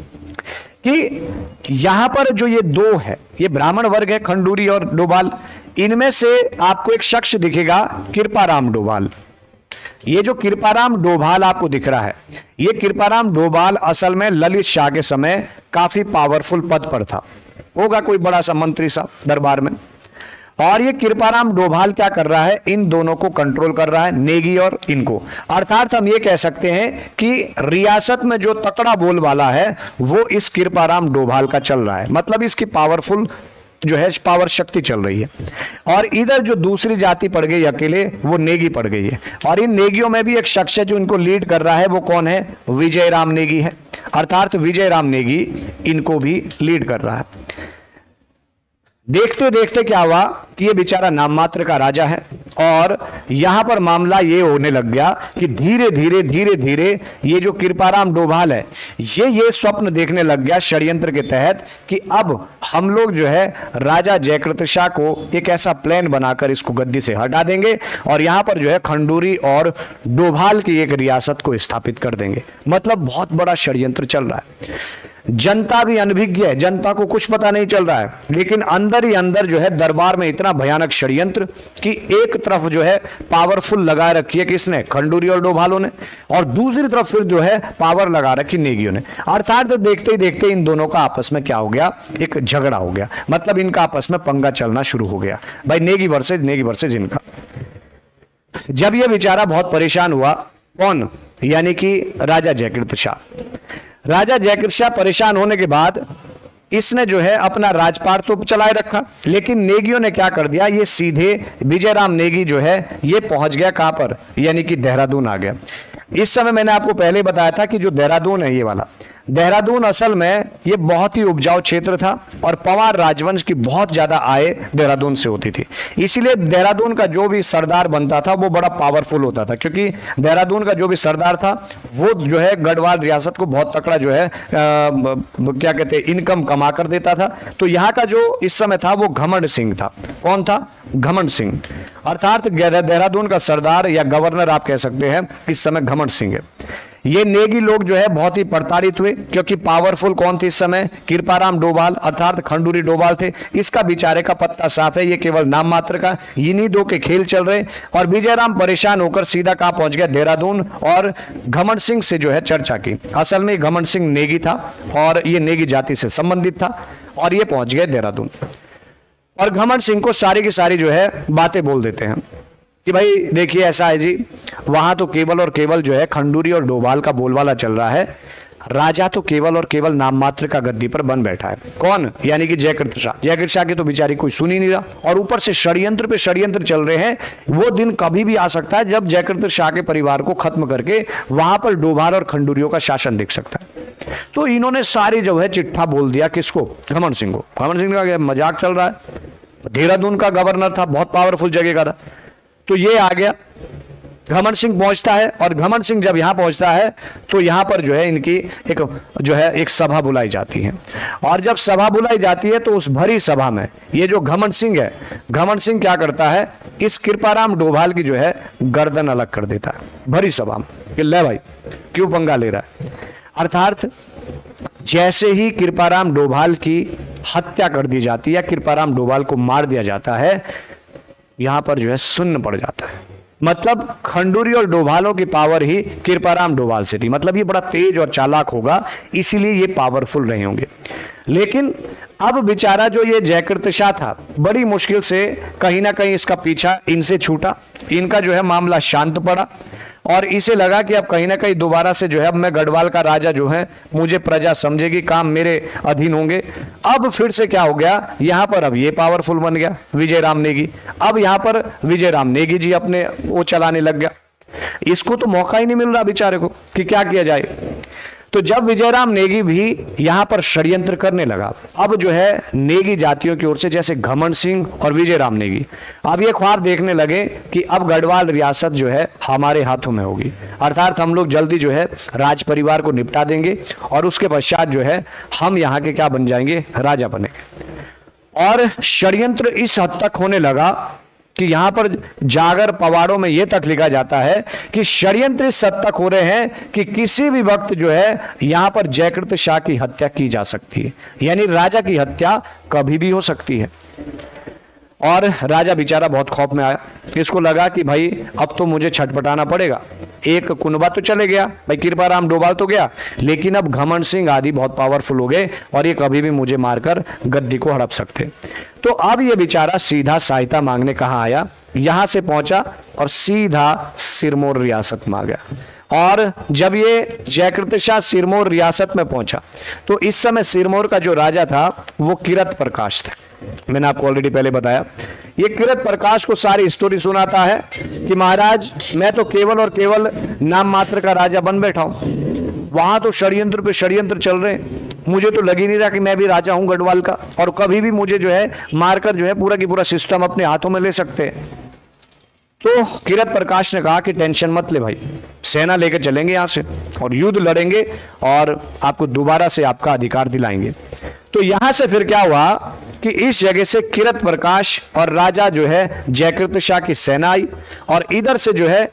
A: कि यहां पर जो ये दो है, ये ब्राह्मण वर्ग है, खंडूरी और डोभाल, इनमें से आपको एक शख्स दिखेगा कृपाराम डोभाल। ये जो कृपाराम डोभाल आपको दिख रहा है, ये कृपाराम डोभाल असल में ललित शाह के समय काफी पावरफुल पद पर था, होगा कोई बड़ा सा मंत्री सा दरबार में। और ये कृपाराम डोभाल क्या कर रहा है, इन दोनों को कंट्रोल कर रहा है, नेगी और इनको। अर्थात हम ये कह सकते हैं कि रियासत में जो तकड़ा बोल वाला है वो इस कृपाराम डोभाल का चल रहा है, मतलब इसकी पावरफुल जो है पावर शक्ति चल रही है। और इधर जो दूसरी जाति पड़ गई अकेले, वो नेगी पड़ गई है। और इन नेगियों में भी एक शख्स है जो इनको लीड कर रहा है, वो कौन है? विजय राम नेगी है। अर्थात विजय राम नेगी इनको भी लीड कर रहा है। देखते देखते क्या हुआ कि ये बेचारा नाम मात्र का राजा है, और यहां पर मामला ये होने लग गया कि धीरे धीरे ये जो कृपाराम डोभाल है, ये स्वप्न देखने लग गया षड्यंत्र के तहत कि अब हम लोग जो है राजा जयकृत शाह को एक ऐसा प्लान बनाकर इसको गद्दी से हटा देंगे, और यहां पर जो है खंडूरी और डोभाल की एक रियासत को स्थापित कर देंगे। मतलब बहुत बड़ा षड्यंत्र चल रहा है। जनता भी अनभिज्ञ है, जनता को कुछ पता नहीं चल रहा है, लेकिन अंदर ही अंदर जो है दरबार में इतना भयानक षड्यंत्र कि एक तरफ जो है पावरफुल लगा रखी है किसने? खंडूरी और डोभालों ने, और दूसरी तरफ फिर जो है पावर लगा रखी नेगियों ने। अर्थात देखते ही देखते इन दोनों का आपस में क्या हो गया? एक झगड़ा हो गया, मतलब इनका आपस में पंगा चलना शुरू हो गया भाई, नेगी वर्सेज इनका। जब यह बेचारा बहुत परेशान हुआ, कौन? यानी कि राजा जयकृत शाह। राजा जयकृत शाह परेशान होने के बाद इसने जो है अपना राजपाट तो चलाए रखा, लेकिन नेगियों ने क्या कर दिया, ये सीधे विजयराम नेगी जो है ये पहुंच गया कहां पर? यानी कि देहरादून आ गया। इस समय मैंने आपको पहले बताया था कि जो देहरादून है, ये वाला देहरादून असल में ये बहुत ही उपजाऊ क्षेत्र था, और पंवार राजवंश की बहुत ज्यादा आय देहरादून से होती थी। इसीलिए देहरादून का जो भी सरदार बनता था वो बड़ा पावरफुल होता था, क्योंकि देहरादून का जो भी सरदार था वो जो है गढ़वाल रियासत को बहुत तकड़ा जो है क्या कहते हैं, इनकम कमा कर देता था। तो यहाँ का जो इस समय था वो घमंड सिंह था। कौन था? घमंड सिंह। अर्थात देहरादून का सरदार या गवर्नर आप कह सकते हैं इस समय घमंड सिंह है। ये नेगी लोग जो है बहुत ही प्रताड़ित हुए, क्योंकि पावरफुल कौन थे इस समय? कृपाराम डोभाल अर्थात खंडूरी डोभाल थे। इसका बेचारे का पत्ता साफ है, ये केवल नाम मात्र का, इन्हीं दो के खेल चल रहे। और विजयराम परेशान होकर सीधा कहां पहुंच गया? देहरादून, और घमंड सिंह से जो है चर्चा की। असल में घमंड सिंह नेगी था और ये नेगी जाति से संबंधित था, और ये पहुंच गए देहरादून। और घमंड सिंह को सारी की सारी जो है बातें बोल देते हैं कि भाई देखिए ऐसा है जी, वहां तो केवल और केवल जो है खंडूरी और डोभाल का बोलबाला चल रहा है, राजा तो केवल और केवल नाम मात्र का गद्दी पर बन बैठा है। कौन? यानी कि जयकृत शाह। जयकृत शाह की तो बेचारी कोई सुन ही नहीं रहा, और ऊपर से षड्यंत्र पे षड्यंत्र चल रहे हैं। वो दिन कभी भी आ सकता है जब जयकृत शाह के परिवार को खत्म करके वहां पर डोभाल और खंडूरियों का शासन दिख सकता है। तो इन्होंने सारी जो है चिट्ठा बोल दिया किसको? घमंड सिंह को। घमंड सिंह का मजाक चल रहा है, देहरादून का गवर्नर था, बहुत पावरफुल जगह का था। तो ये आ गया, घमंड सिंह पहुंचता है, और घमंड सिंह जब यहां पहुंचता है तो यहां पर जो है इनकी एक सभा बुलाई जाती है। और जब सभा बुलाई जाती है तो उस भरी सभा में ये जो घमंड सिंह है, घमंड सिंह क्या करता है? इस कृपाराम डोभाल की जो है गर्दन अलग कर देता है भरी सभा में, कि ले भाई क्यों पंगा ले रहा है। अर्थात जैसे ही कृपाराम डोभाल की हत्या कर दी जाती है, कृपाराम डोभाल को मार दिया जाता है, यहां पर जो है शून्य पड़ जाता है। मतलब खंडूरी और डोभालों की पावर ही कृपाराम डोभाल से थी। मतलब ये बड़ा तेज और चालाक होगा, इसीलिए ये पावरफुल रहे होंगे। लेकिन अब बेचारा जो ये जयकृत शाह था, बड़ी मुश्किल से कहीं ना कहीं इसका पीछा इनसे छूटा, इनका जो है मामला शांत पड़ा, और इसे लगा कि अब कहीं ना कहीं दोबारा से जो है अब मैं गढ़वाल का राजा जो है, मुझे प्रजा समझेगी, काम मेरे अधीन होंगे। अब फिर से क्या हो गया? यहां पर अब ये पावरफुल बन गया विजयराम नेगी। अब यहां पर विजयराम नेगी जी अपने वो चलाने लग गया। इसको तो मौका ही नहीं मिल रहा बेचारे को कि क्या किया जाए। तो जब विजयराम नेगी भी यहां पर षड्यंत्र करने लगा, अब जो है नेगी जातियों की ओर से, जैसे घमंड सिंह और विजयराम नेगी, अब ये ख्वाब देखने लगे कि अब गढ़वाल रियासत जो है हमारे हाथों में होगी, अर्थात हम लोग जल्दी जो है राज परिवार को निपटा देंगे, और उसके पश्चात जो है हम यहाँ के क्या बन जाएंगे? राजा बनेंगे। और षड्यंत्र इस हद तक होने लगा कि यहां पर जागर पवाड़ों में यह तक लिखा जाता है कि षड्यंत्र इस हद तक हो रहे हैं कि किसी भी वक्त जो है यहां पर जयकृत शाह की हत्या की जा सकती है, यानी राजा की हत्या कभी भी हो सकती है। और राजा बेचारा बहुत खौफ में आया, इसको लगा कि भाई अब तो मुझे छटपटाना पड़ेगा। एक कुनबा तो चले गया, भाई कृपाराम डोभाल तो गया, लेकिन अब घमंड सिंह आदि बहुत पावरफुल हो गए और ये कभी भी मुझे मारकर गद्दी को हड़प सकते। तो अब ये बेचारा सीधा सहायता मांगने कहाँ आया? यहां से पहुंचा और सीधा सिरमौर रियासत में आ गया। और जब ये जयकृत शाह सिरमौर रियासत में पहुंचा तो इस समय सिरमौर का जो राजा था वो किरत प्रकाश था। मैंने आपको ऑलरेडी पहले बताया, ये किरत प्रकाश को सारी स्टोरी सुनाता है कि महाराज मैं तो केवल और केवल नाम मात्र का राजा बन बैठा हूं, वहां तो षड्यंत्र पे षड्यंत्र चल रहे हैं, मुझे तो लग ही नहीं रहा कि मैं भी राजा हूं गढ़वाल का, और कभी भी मुझे जो है मारकर जो है पूरा की पूरा सिस्टम अपने हाथों में ले सकते हैं। तो किरत प्रकाश ने कहा कि टेंशन मत ले भाई, सेना लेकर चलेंगे यहां से और युद्ध लड़ेंगे और आपको दोबारा से आपका अधिकार दिलाएंगे। तो यहां से फिर क्या हुआ कि इस जगह से किरत प्रकाश और राजा जो है जयकृत शाह की सेना आई, और इधर से जो है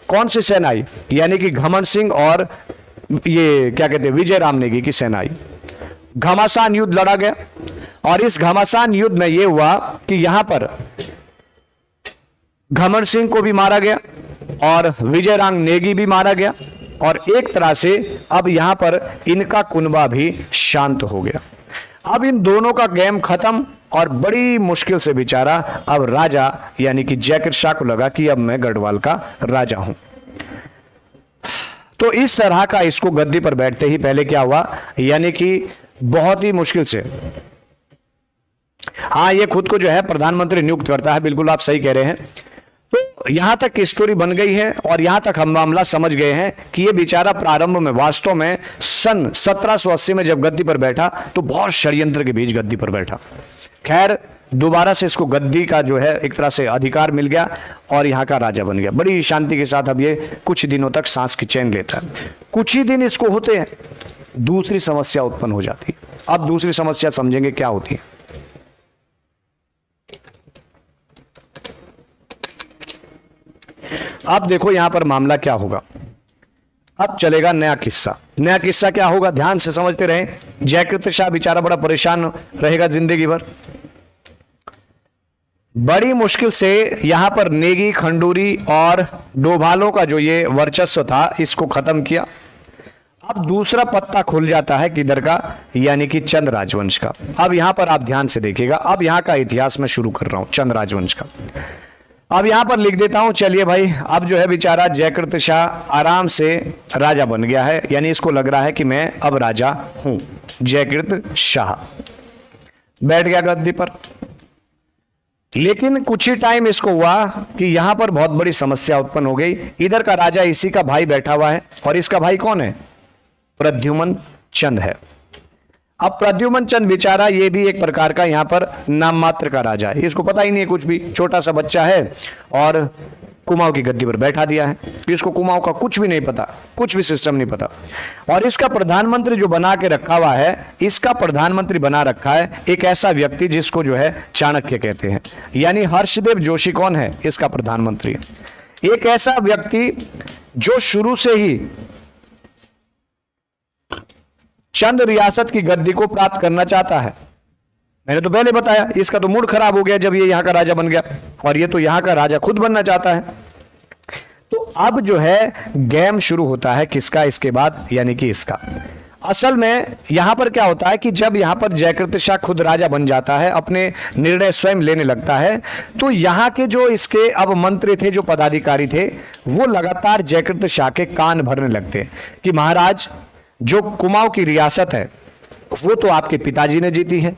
A: कौन सी सेना आई? यानी कि घमंड सिंह और ये क्या कहते हैं विजयराम नेगी की सेना आई। घमासान युद्ध लड़ा गया, और इस घमासान युद्ध में यह हुआ कि यहां पर घमंड सिंह को भी मारा गया और विजयराम नेगी भी मारा गया, और एक तरह से अब यहां पर इनका कुनबा भी शांत हो गया। अब इन दोनों का गेम खत्म, और बड़ी मुश्किल से बेचारा अब राजा यानी कि जयकृत शाह को लगा कि अब मैं गढ़वाल का राजा हूं। तो इस तरह का इसको गद्दी पर बैठते ही पहले क्या हुआ, यानी कि बहुत ही मुश्किल से, हाँ ये खुद को जो है प्रधानमंत्री नियुक्त करता है, बिल्कुल आप सही कह रहे हैं। तो यहां तक की स्टोरी बन गई है और यहां तक हम मामला समझ गए हैं कि ये बेचारा प्रारंभ में वास्तव में सन 1780 में जब गद्दी पर बैठा तो बहुत षड्यंत्र के बीच गद्दी पर बैठा। खैर दोबारा से इसको गद्दी का जो है एक तरह से अधिकार मिल गया और यहाँ का राजा बन गया। बड़ी शांति के साथ अब ये कुछ दिनों तक सांस की चैन लेता है। कुछ ही दिन इसको होते हैं, दूसरी समस्या उत्पन्न हो जाती है। अब दूसरी समस्या समझेंगे क्या होती है। अब देखो यहां पर मामला क्या होगा। अब चलेगा नया किस्सा। नया किस्सा क्या होगा, ध्यान से समझते रहें। जयकृत शाह बेचारा बड़ा परेशान रहेगा जिंदगी भर। बड़ी मुश्किल से यहां पर नेगी, खंडूरी और डोभालों का जो ये वर्चस्व था इसको खत्म किया। अब दूसरा पत्ता खुल जाता है किधर का, यानी कि चंद राजवंश का। अब यहां पर आप ध्यान से देखिएगा, अब यहां का इतिहास मैं शुरू कर रहा हूं चंद राजवंश का। अब यहां पर लिख देता हूं, चलिए भाई, अब जो है बेचारा जयकृत शाह आराम से राजा बन गया है, यानी इसको लग रहा है कि मैं अब राजा हूं। जयकृत शाह बैठ गया गद्दी पर। लेकिन कुछ ही टाइम इसको हुआ कि यहां पर बहुत बड़ी समस्या उत्पन्न हो गई। इधर का राजा इसी का भाई बैठा हुआ है, और इसका भाई कौन है, प्रद्युमन चंद है। अब प्रद्युमन चंद बेचारा ये भी एक प्रकार का यहां पर नाम मात्र का राजा है, इसको पता ही नहीं है कुछ भी, छोटा सा बच्चा है और कुमाऊं की गद्दी पर बैठा दिया है। इसको कुमाऊं का कुछ भी नहीं पता, कुछ भी सिस्टम नहीं पता। और इसका प्रधानमंत्री जो बना के रखा हुआ है, इसका प्रधानमंत्री बना रखा है एक ऐसा व्यक्ति जिसको जो है चाणक्य कहते हैं, यानी हर्षदेव जोशी कौन है, इसका प्रधानमंत्री। एक ऐसा व्यक्ति जो शुरू से ही चंद रियासत की गद्दी को प्राप्त करना चाहता है। मैंने तो पहले बताया, इसका तो मूड खराब हो गया जब ये यहां का राजा बन गया, और ये तो यहां का राजा खुद बनना चाहता है। तो अब जो है गेम शुरू होता है किसका इसके बाद, यानी कि इसका। असल में यहां पर क्या होता है कि जब यहां पर जयकृत शाह खुद राजा बन जाता है, अपने निर्णय स्वयं लेने लगता है, तो यहां के जो इसके अब मंत्री थे, जो पदाधिकारी थे, वो लगातार जयकृत शाह के कान भरने लगते हैं कि महाराज, जो कुमाऊं की रियासत है वो तो आपके पिताजी ने जीती है।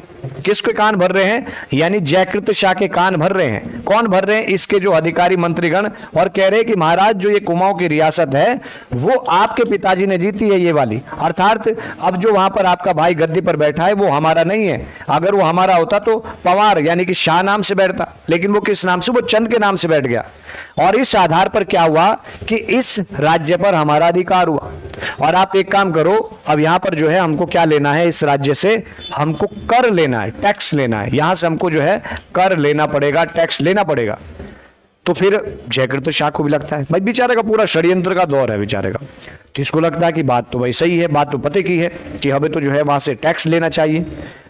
A: किसके कान भर रहे हैं, यानी जयकृत शाह के कान भर रहे हैं। कौन भर रहे हैं, इसके जो अधिकारी मंत्रीगण, और कह रहे हैं कि महाराज जो ये कुमाऊं की रियासत है वो आपके पिताजी ने जीती है, ये वाली। अर्थात अब जो वहां पर आपका भाई गद्दी पर बैठा है वो हमारा नहीं है। अगर वो हमारा होता तो पवार यानी कि शाह नाम से बैठता, लेकिन वो किस नाम से, वो चंद के नाम से बैठ गया। और इस आधार पर क्या हुआ कि इस राज्य पर हमारा अधिकार हुआ। और आप एक काम करो, अब यहां पर जो है हमको क्या लेना है, इस राज्य से हमको कर लेना है, टैक्स लेना है। यहां से हमको जो है कर लेना पड़ेगा, टैक्स लेना पड़ेगा। तो फिर जयकृत शाह को भी लगता है, भाई बेचारे का पूरा षड्यंत्र का दौर है बेचारे का, तो इसको लगता है कि बात तो भाई सही है, बात तो पते की है कि हमें तो जो है वहां से टैक्स लेना चाहिए।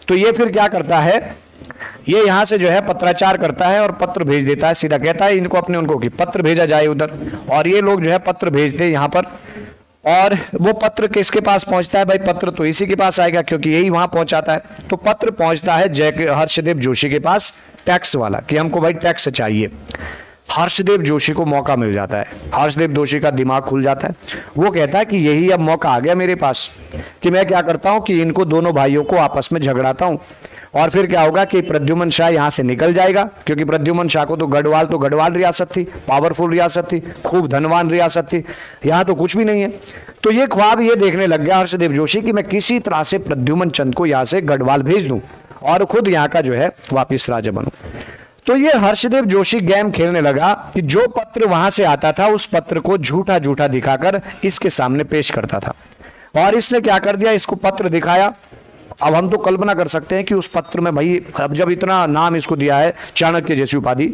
A: तो ये फिर क्या करता है, ये यहां से जो है पत्राचार करता है और पत्र भेज देता है, सीधा कहता है इनको अपने उनको कि पत्र भेजा जाए उधर। और ये लोग जो है पत्र भेजते हैं यहां पर, और वो पत्र किसके पास पहुंचता है, भाई पत्र तो इसी के पास आएगा क्योंकि यही वहां पहुंचाता है। तो पत्र पहुंचता है हर्षदेव जोशी के पास, टैक्स वाला, कि हमको भाई टैक्स चाहिए। हर्षदेव जोशी को मौका मिल जाता है, हर्षदेव जोशी का दिमाग खुल जाता है। वो कहता है कि यही अब मौका आ गया मेरे पास कि मैं क्या करता हूं कि इनको दोनों भाइयों को आपस में झगड़ाता हूं। और फिर क्या होगा कि प्रद्युमन शाह यहां से निकल जाएगा, क्योंकि प्रद्युमन शाह को तो गढ़वाल रियासत थी, पावरफुल रियासत थी, खूब धनवान रियासत थी, यहां तो कुछ भी नहीं है। तो ये ख्वाब ये देखने लग गया हर्षदेव जोशी कि मैं किसी तरह से प्रद्युमन चंद को यहां से गढ़वाल भेज दूं और खुद यहां का जो है वापिस राजा बनूं। तो ये हर्षदेव जोशी गेम खेलने लगा कि जो पत्र वहां से आता था उस पत्र को झूठा झूठा दिखाकर इसके सामने पेश करता था। और इसने क्या कर दिया, इसको पत्र दिखाया। अब हम तो कल्पना कर सकते हैं कि उस पत्र में भाई, अब जब इतना नाम इसको दिया है चाणक्य जैसी उपाधि,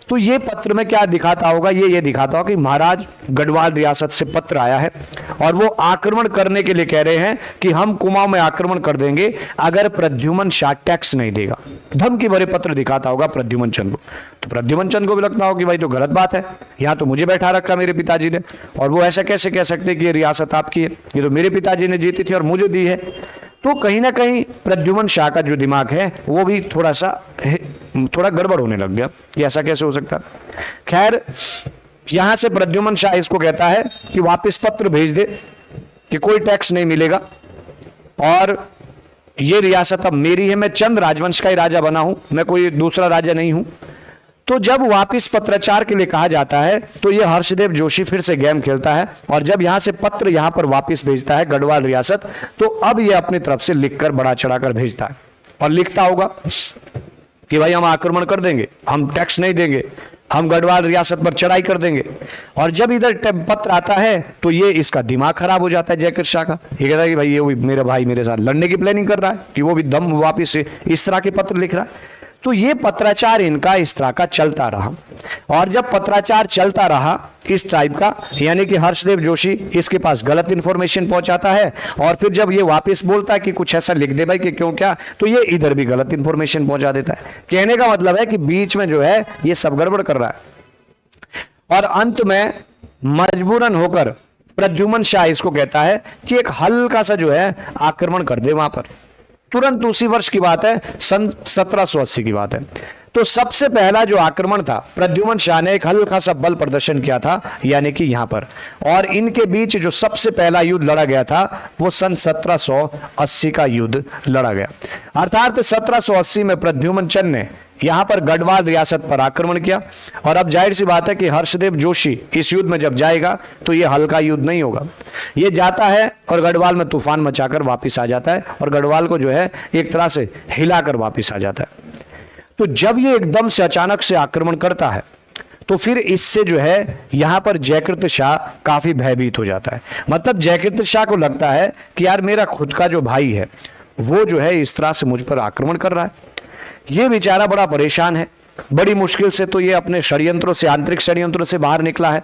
A: तो ये पत्र में क्या दिखाता होगा, ये दिखाता होगा कि महाराज गढ़वाल रियासत से पत्र आया है और वो आक्रमण करने के लिए कह रहे हैं कि हम कुमाऊं में आक्रमण कर देंगे अगर प्रद्युमन शाह टैक्स नहीं देगा। धमकी भरे पत्र दिखाता होगा प्रद्युमन चंद को। तो प्रद्युमन चंद को भी लगता हो कि भाई तो गलत बात है, यहाँ तो मुझे बैठा रखा मेरे पिताजी ने, और वो ऐसा कैसे कह सकते कि ये रियासत आपकी है, ये तो मेरे पिताजी ने जीती थी और मुझे दी है। तो कहीं ना कहीं प्रद्युमन शाह का जो दिमाग है वो भी थोड़ा गड़बड़ होने लग गया कि ऐसा कैसे हो सकता। खैर, यहां से प्रद्युमन शाह इसको कहता है कि वापस पत्र भेज दे कि कोई टैक्स नहीं मिलेगा और ये रियासत अब मेरी है, मैं चंद राजवंश का ही राजा बना हूं, मैं कोई दूसरा राजा नहीं हूं। तो जब वापिस पत्राचार के लिए कहा जाता है तो यह हर्षदेव जोशी फिर से गेम खेलता है, और जब यहां से पत्र यहां पर वापिस भेजता है गढ़वाल रियासत, तो अब यह अपनी तरफ से लिखकर बढ़ा चढ़ाकर भेजता है और लिखता होगा कि भाई हम आक्रमण कर देंगे, हम टैक्स नहीं देंगे, हम गढ़वाल रियासत पर चढ़ाई कर देंगे। और जब इधर पत्र आता है तो ये इसका दिमाग खराब हो जाता है जयकृत शाह का। ये कहता है कि भाई ये मेरा भाई मेरे साथ लड़ने की प्लानिंग कर रहा है कि वो भी दम वापिस इस तरह के पत्र लिख रहा है। तो ये पत्राचार इनका इस तरह का चलता रहा। और जब पत्राचार चलता रहा इस टाइप का, यानी कि हर्षदेव जोशी इसके पास गलत इंफॉर्मेशन पहुंचाता है, और फिर जब ये वापस बोलता है कि कुछ ऐसा लिख दे भाई कि क्यों क्या, तो ये इधर भी गलत इंफॉर्मेशन पहुंचा देता है। कहने का मतलब है कि बीच में जो है ये सब गड़बड़ कर रहा है। और अंत में मजबूरन होकर प्रद्युम्न शाह इसको कहता है कि एक हल्का सा जो है आक्रमण कर दे वहां पर। तुरंत उसी वर्ष की बात है, सन 1780 की बात है। तो सबसे पहला जो आक्रमण था, प्रद्युम्न शाह ने एक हल्का सा बल प्रदर्शन किया था, यानी कि यहां पर, और इनके बीच जो सबसे पहला युद्ध लड़ा गया था वो सन 1780 का युद्ध लड़ा गया। अर्थात 1780 में प्रद्युम्न चंद ने यहां पर गढ़वाल रियासत पर आक्रमण किया। और अब जाहिर सी बात है कि हर्षदेव जोशी इस युद्ध में जब जाएगा तो यह हल्का युद्ध नहीं होगा। यह जाता है और गढ़वाल में तूफान मचाकर वापस आ जाता है, और गढ़वाल को जो है एक तरह से हिलाकर वापस आ जाता है। तो जब ये एकदम से अचानक से आक्रमण करता है तो फिर इससे जो है यहां पर जयकृत शाह काफी भयभीत हो जाता है। मतलब जयकृत शाह को लगता है कि यार मेरा खुद का जो भाई है वो जो है इस तरह से मुझ पर आक्रमण कर रहा है। ये बेचारा बड़ा परेशान है, बड़ी मुश्किल से तो ये अपने षड्यंत्रों से, आंतरिक षड्यंत्रों से बाहर निकला है,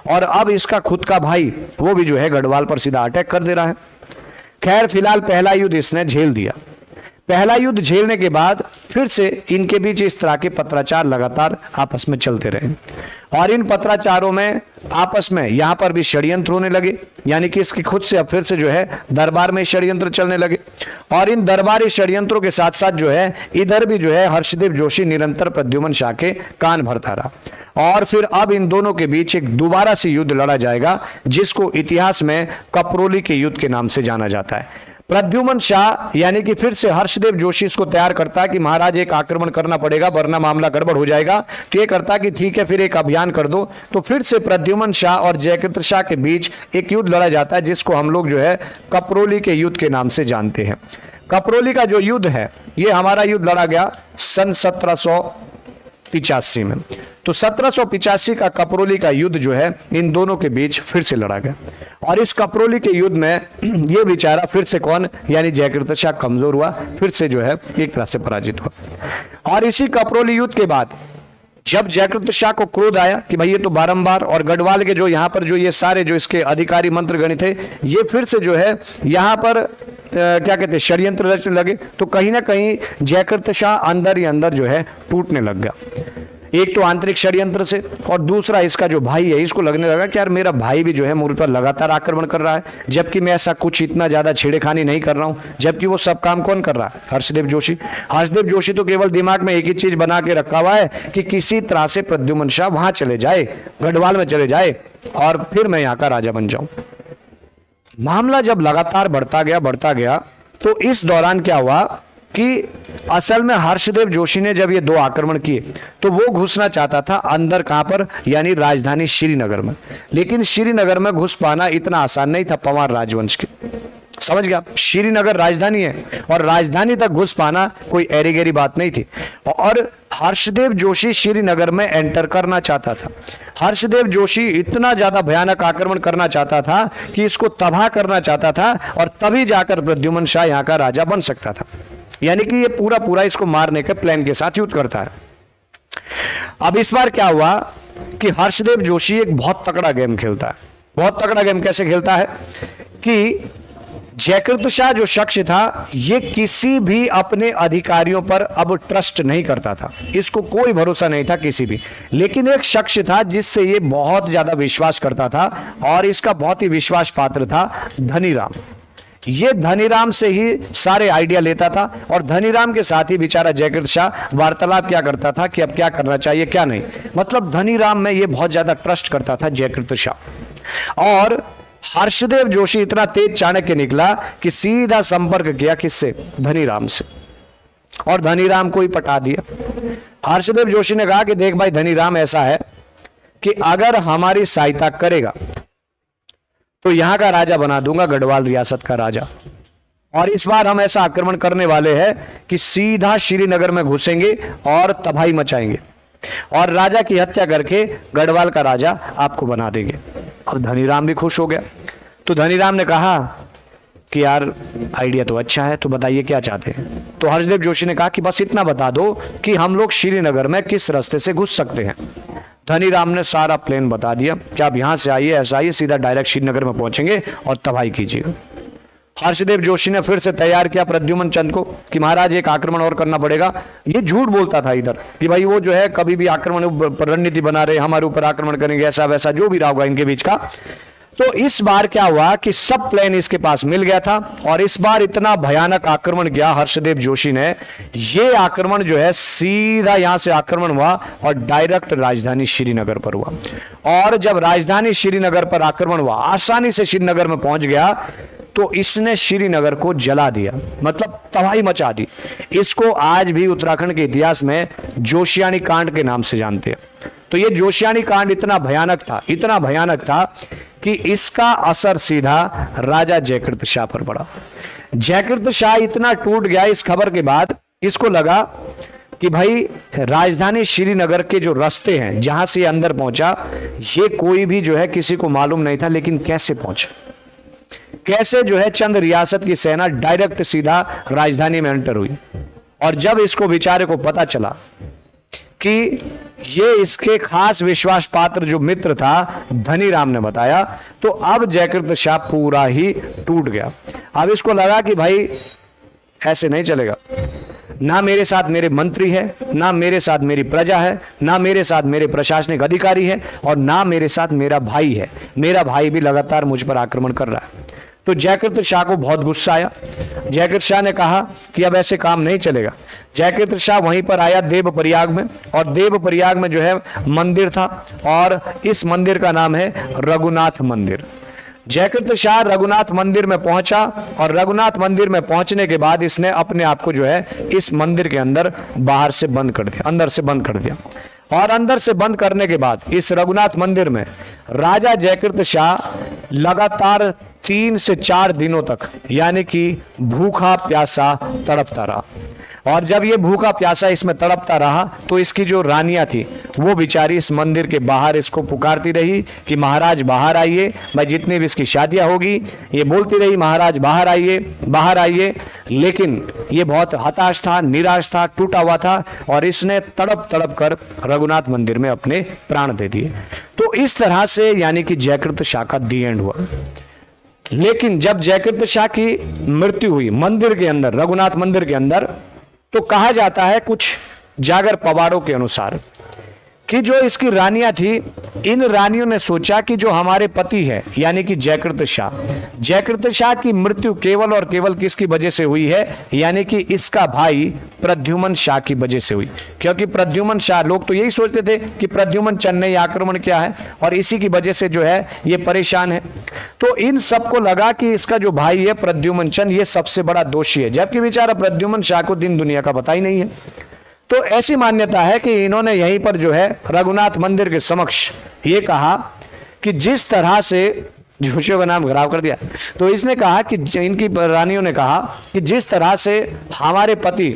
A: और अब इसका खुद का भाई वो भी जो है गढ़वाल पर सीधा अटैक कर दे रहा है। खैर फिलहाल पहला युद्ध इसने झेल दिया। पहला युद्ध झेलने के बाद फिर से इनके बीच इस तरह के पत्राचार लगातार आपस में चलते रहे, और इन पत्राचारों में आपस में यहां पर भी षड्यंत्र होने लगे, यानी कि इसकी खुद से अब फिर से जो है दरबार में षड्यंत्र चलने लगे। और इन दरबारी षड्यंत्रों के साथ साथ जो है इधर भी जो है हर्षदेव जोशी निरंतर प्रद्युम्न शाह के कान भरता रहा। और फिर अब इन दोनों के बीच एक दोबारा से युद्ध लड़ा जाएगा, जिसको इतिहास में कपरोली के युद्ध के नाम से जाना जाता है। प्रद्युम्न शाह यानी कि फिर से हर्षदेव जोशी इसको तैयार करता है कि महाराज एक आक्रमण करना पड़ेगा वरना मामला गड़बड़ हो जाएगा। तो ये करता कि ठीक है फिर एक अभियान कर दो। तो फिर से प्रद्युम्न शाह और जयकृत शाह के बीच एक युद्ध लड़ा जाता है, जिसको हम लोग जो है कपरोली के युद्ध के नाम से जानते हैं। कपरोली का जो युद्ध है ये हमारा युद्ध लड़ा गया सन 1785 में। तो 1785 का कपरोली का युद्ध जो है इन दोनों के बीच फिर से लड़ा गया, और इस कपरोली के युद्ध में ये बेचारा फिर से कौन, यानी जयकृत शाह कमजोर हुआ, फिर से जो है एक तरह से पराजित हुआ। और इसी कपरोली युद्ध के बाद जब जयकृत शाह को क्रोध आया कि भाई ये तो बारंबार, और गढ़वाल के जो यहाँ पर जो ये सारे जो इसके अधिकारी मंत्रगण थे ये फिर से जो है यहाँ पर क्या कहते हैं षड्यंत्र रचने लगे, तो कहीं ना कहीं जयकृत शाह अंदर ही अंदर जो है टूटने लग गया। एक तो आंतरिक षड्यंत्र से, और दूसरा इसका जो भाई है इसको लगने लगा कि यार मेरा भाई भी जो है मुझ पर लगातार आक्रमण कर रहा है, जबकि मैं ऐसा कुछ इतना ज्यादा छेड़खानी नहीं कर रहा हूं, जबकि वो सब काम कौन कर रहा है, हर्षदेव जोशी। हर्षदेव जोशी तो केवल दिमाग में एक ही चीज बना के रखा हुआ है कि किसी तरह से प्रद्युम्न शाह वहां चले जाए, गढ़वाल में चले जाए, और फिर मैं यहाँ का राजा बन जाऊं। मामला जब लगातार बढ़ता गया तो इस दौरान क्या हुआ कि असल में हर्षदेव जोशी ने जब ये दो आक्रमण किए तो वो घुसना चाहता था अंदर, कहां पर, यानी राजधानी श्रीनगर में। लेकिन श्रीनगर में घुस पाना इतना आसान नहीं था पंवार राजवंश के, समझ गया। श्रीनगर राजधानी है, और राजधानी तक घुस पाना कोई ऐरी गैरी बात नहीं थी। और हर्षदेव जोशी श्रीनगर में एंटर करना चाहता था। हर्षदेव जोशी इतना ज्यादा भयानक आक्रमण करना चाहता था कि इसको तबाह करना चाहता था, और तभी जाकर प्रद्युम्न शाह यहाँ का राजा बन सकता था। यानी कि ये पूरा इसको मारने के प्लान के साथ युद्ध करता है। अब इस बार क्या हुआ कि हर्षदेव जोशी एक बहुत तगड़ा गेम खेलता है। बहुत तगड़ा गेम कैसे खेलता है कि जयकृत शाह जो शख्स था ये किसी भी अपने अधिकारियों पर अब ट्रस्ट नहीं करता था, इसको कोई भरोसा नहीं था किसी भी। लेकिन एक शख्स था जिससे ये बहुत ज्यादा विश्वास करता था, और इसका बहुत ही विश्वास पात्र था धनीराम। ये धनीराम से ही सारे आइडिया लेता था, और धनीराम के साथ ही बेचारा जयकृत शाह वार्तालाप क्या करता था कि अब क्या करना चाहिए क्या नहीं। मतलब धनीराम में ये बहुत ज्यादा ट्रस्ट करता था जयकृत शाह। और हर्षदेव जोशी इतना तेज चाणक्य निकला कि सीधा संपर्क किया किससे, धनीराम से, और धनीराम को ही पटा दिया। हर्षदेव जोशी ने कहा कि देख भाई धनीराम, ऐसा है कि अगर हमारी सहायता करेगा तो यहां का राजा बना दूंगा, गढ़वाल रियासत का राजा। और इस बार हम ऐसा आक्रमण करने वाले हैं कि सीधा श्रीनगर में घुसेंगे और तबाही मचाएंगे, और राजा की हत्या करके गढ़वाल का राजा आपको बना देंगे। अब धनीराम भी खुश हो गया। तो धनीराम ने कहा कि यार आइडिया तो अच्छा है, तो बताइए क्या चाहते हैं। तो हर्षदेव जोशी ने कहा कि बस इतना बता दो कि हम लोग श्रीनगर में किस रास्ते से घुस सकते हैं। धनीराम ने सारा प्लान बता दिया कि आप यहां से आइए, ऐसा आइए, सीधा डायरेक्ट श्रीनगर में पहुंचेंगे और तबाही कीजिएगा। हर्षदेव जोशी ने फिर से तैयार किया प्रद्युम्न चंद को कि महाराज एक आक्रमण और करना पड़ेगा। ये झूठ बोलता था इधर कि भाई वो जो है कभी भी आक्रमण रणनीति बना रहे, हमारे ऊपर आक्रमण करेंगे, ऐसा वैसा जो भी रहा होगा इनके बीच का। तो इस बार क्या हुआ कि सब प्लान इसके पास मिल गया था और इस बार इतना भयानक आक्रमण किया हर्षदेव जोशी ने। ये आक्रमण जो है सीधा यहां से आक्रमण हुआ और डायरेक्ट राजधानी श्रीनगर पर हुआ। और जब राजधानी श्रीनगर पर आक्रमण हुआ, आसानी से श्रीनगर में पहुंच गया, तो इसने श्रीनगर को जला दिया, मतलब तबाही मचा दी। इसको आज भी उत्तराखंड के इतिहास में जोशियानी कांड के नाम से जानते हैं। तो ये जोशियानी कांड इतना भयानक था कि इसका असर सीधा राजा जयकृत शाह पर पड़ा। जयकृत शाह इतना टूट गया इस खबर के बाद, इसको लगा कि भाई राजधानी श्रीनगर के जो रास्ते हैं जहां से अंदर पहुंचा, ये कोई भी जो है किसी को मालूम नहीं था, लेकिन कैसे पहुंचा, कैसे जो है चंद रियासत की सेना डायरेक्ट सीधा राजधानी में एंटर हुई। और जब इसको बेचारे को पता चला कि ये इसके खास विश्वास पात्र जो मित्र था धनीराम ने बताया, तो अब जयकृत शाह पूरा ही टूट गया। अब इसको लगा कि भाई ऐसे नहीं चलेगा, ना मेरे साथ मेरे मंत्री है, ना मेरे साथ मेरी प्रजा है, ना मेरे साथ मेरे प्रशासनिक अधिकारी है, और ना मेरे साथ मेरा भाई है। मेरा भाई भी लगातार मुझ पर आक्रमण कर रहा है। तो जयकृत शाह को बहुत गुस्सा आया। जयकृत शाह ने कहा कि अब ऐसे काम नहीं चलेगा। जयकृत शाह वहीं पर आया देव प्रयाग में, और देव प्रयाग में जो है मंदिर था, और इस मंदिर का नाम है रघुनाथ मंदिर। जयकृत शाह रघुनाथ मंदिर में पहुंचा, और रघुनाथ मंदिर में पहुंचने के बाद इसने अपने आप को जो है इस मंदिर के अंदर बाहर से बंद कर दिया, अंदर से बंद कर दिया। और अंदर से बंद करने के बाद इस रघुनाथ मंदिर में राजा जयकृत शाह लगातार 3 से 4 दिनों तक यानी कि भूखा प्यासा तड़पता रहा। और जब ये भूखा प्यासा इसमें तड़पता रहा, तो इसकी जो रानियां थी वो बेचारी इस मंदिर के बाहर इसको पुकारती रही कि महाराज बाहर आइए। भाई जितनी भी इसकी शादियां होगी ये बोलती रही महाराज बाहर आइए, बाहर आइए। लेकिन ये बहुत हताश था, निराश था, टूटा हुआ था, और इसने तड़प तड़प कर रघुनाथ मंदिर में अपने प्राण दे दिए। तो इस तरह से यानी कि जयकृत शाह का दी एंड हुआ। लेकिन जब जयकृत शाह की मृत्यु हुई मंदिर के अंदर, रघुनाथ मंदिर के अंदर, तो कहा जाता है कुछ जागर पवाड़ों के अनुसार कि जो इसकी रानियां थी, इन रानियों ने सोचा कि जो हमारे पति है यानी कि जयकृत शाह की मृत्यु केवल और केवल किसकी वजह से हुई है, यानी कि इसका भाई प्रद्युम्न शाह की वजह से हुई। क्योंकि प्रद्युम्न शाह, लोग तो यही सोचते थे कि प्रद्युम्न चंद ने आक्रमण किया है और इसी की वजह से जो है ये परेशान है। तो इन सबको लगा कि इसका जो भाई है प्रद्युम्न चंद, ये सबसे बड़ा दोषी है, जबकि बेचारा प्रद्युम्न शाह को दिन दुनिया का पता ही नहीं है। तो ऐसी मान्यता है कि इन्होंने यहीं पर जो है रघुनाथ मंदिर के समक्ष ये कहा कि जिस तरह से, जोशियों का नाम खराब कर दिया, तो इसने कहा कि इनकी रानियों ने कहा कि जिस तरह से हमारे पति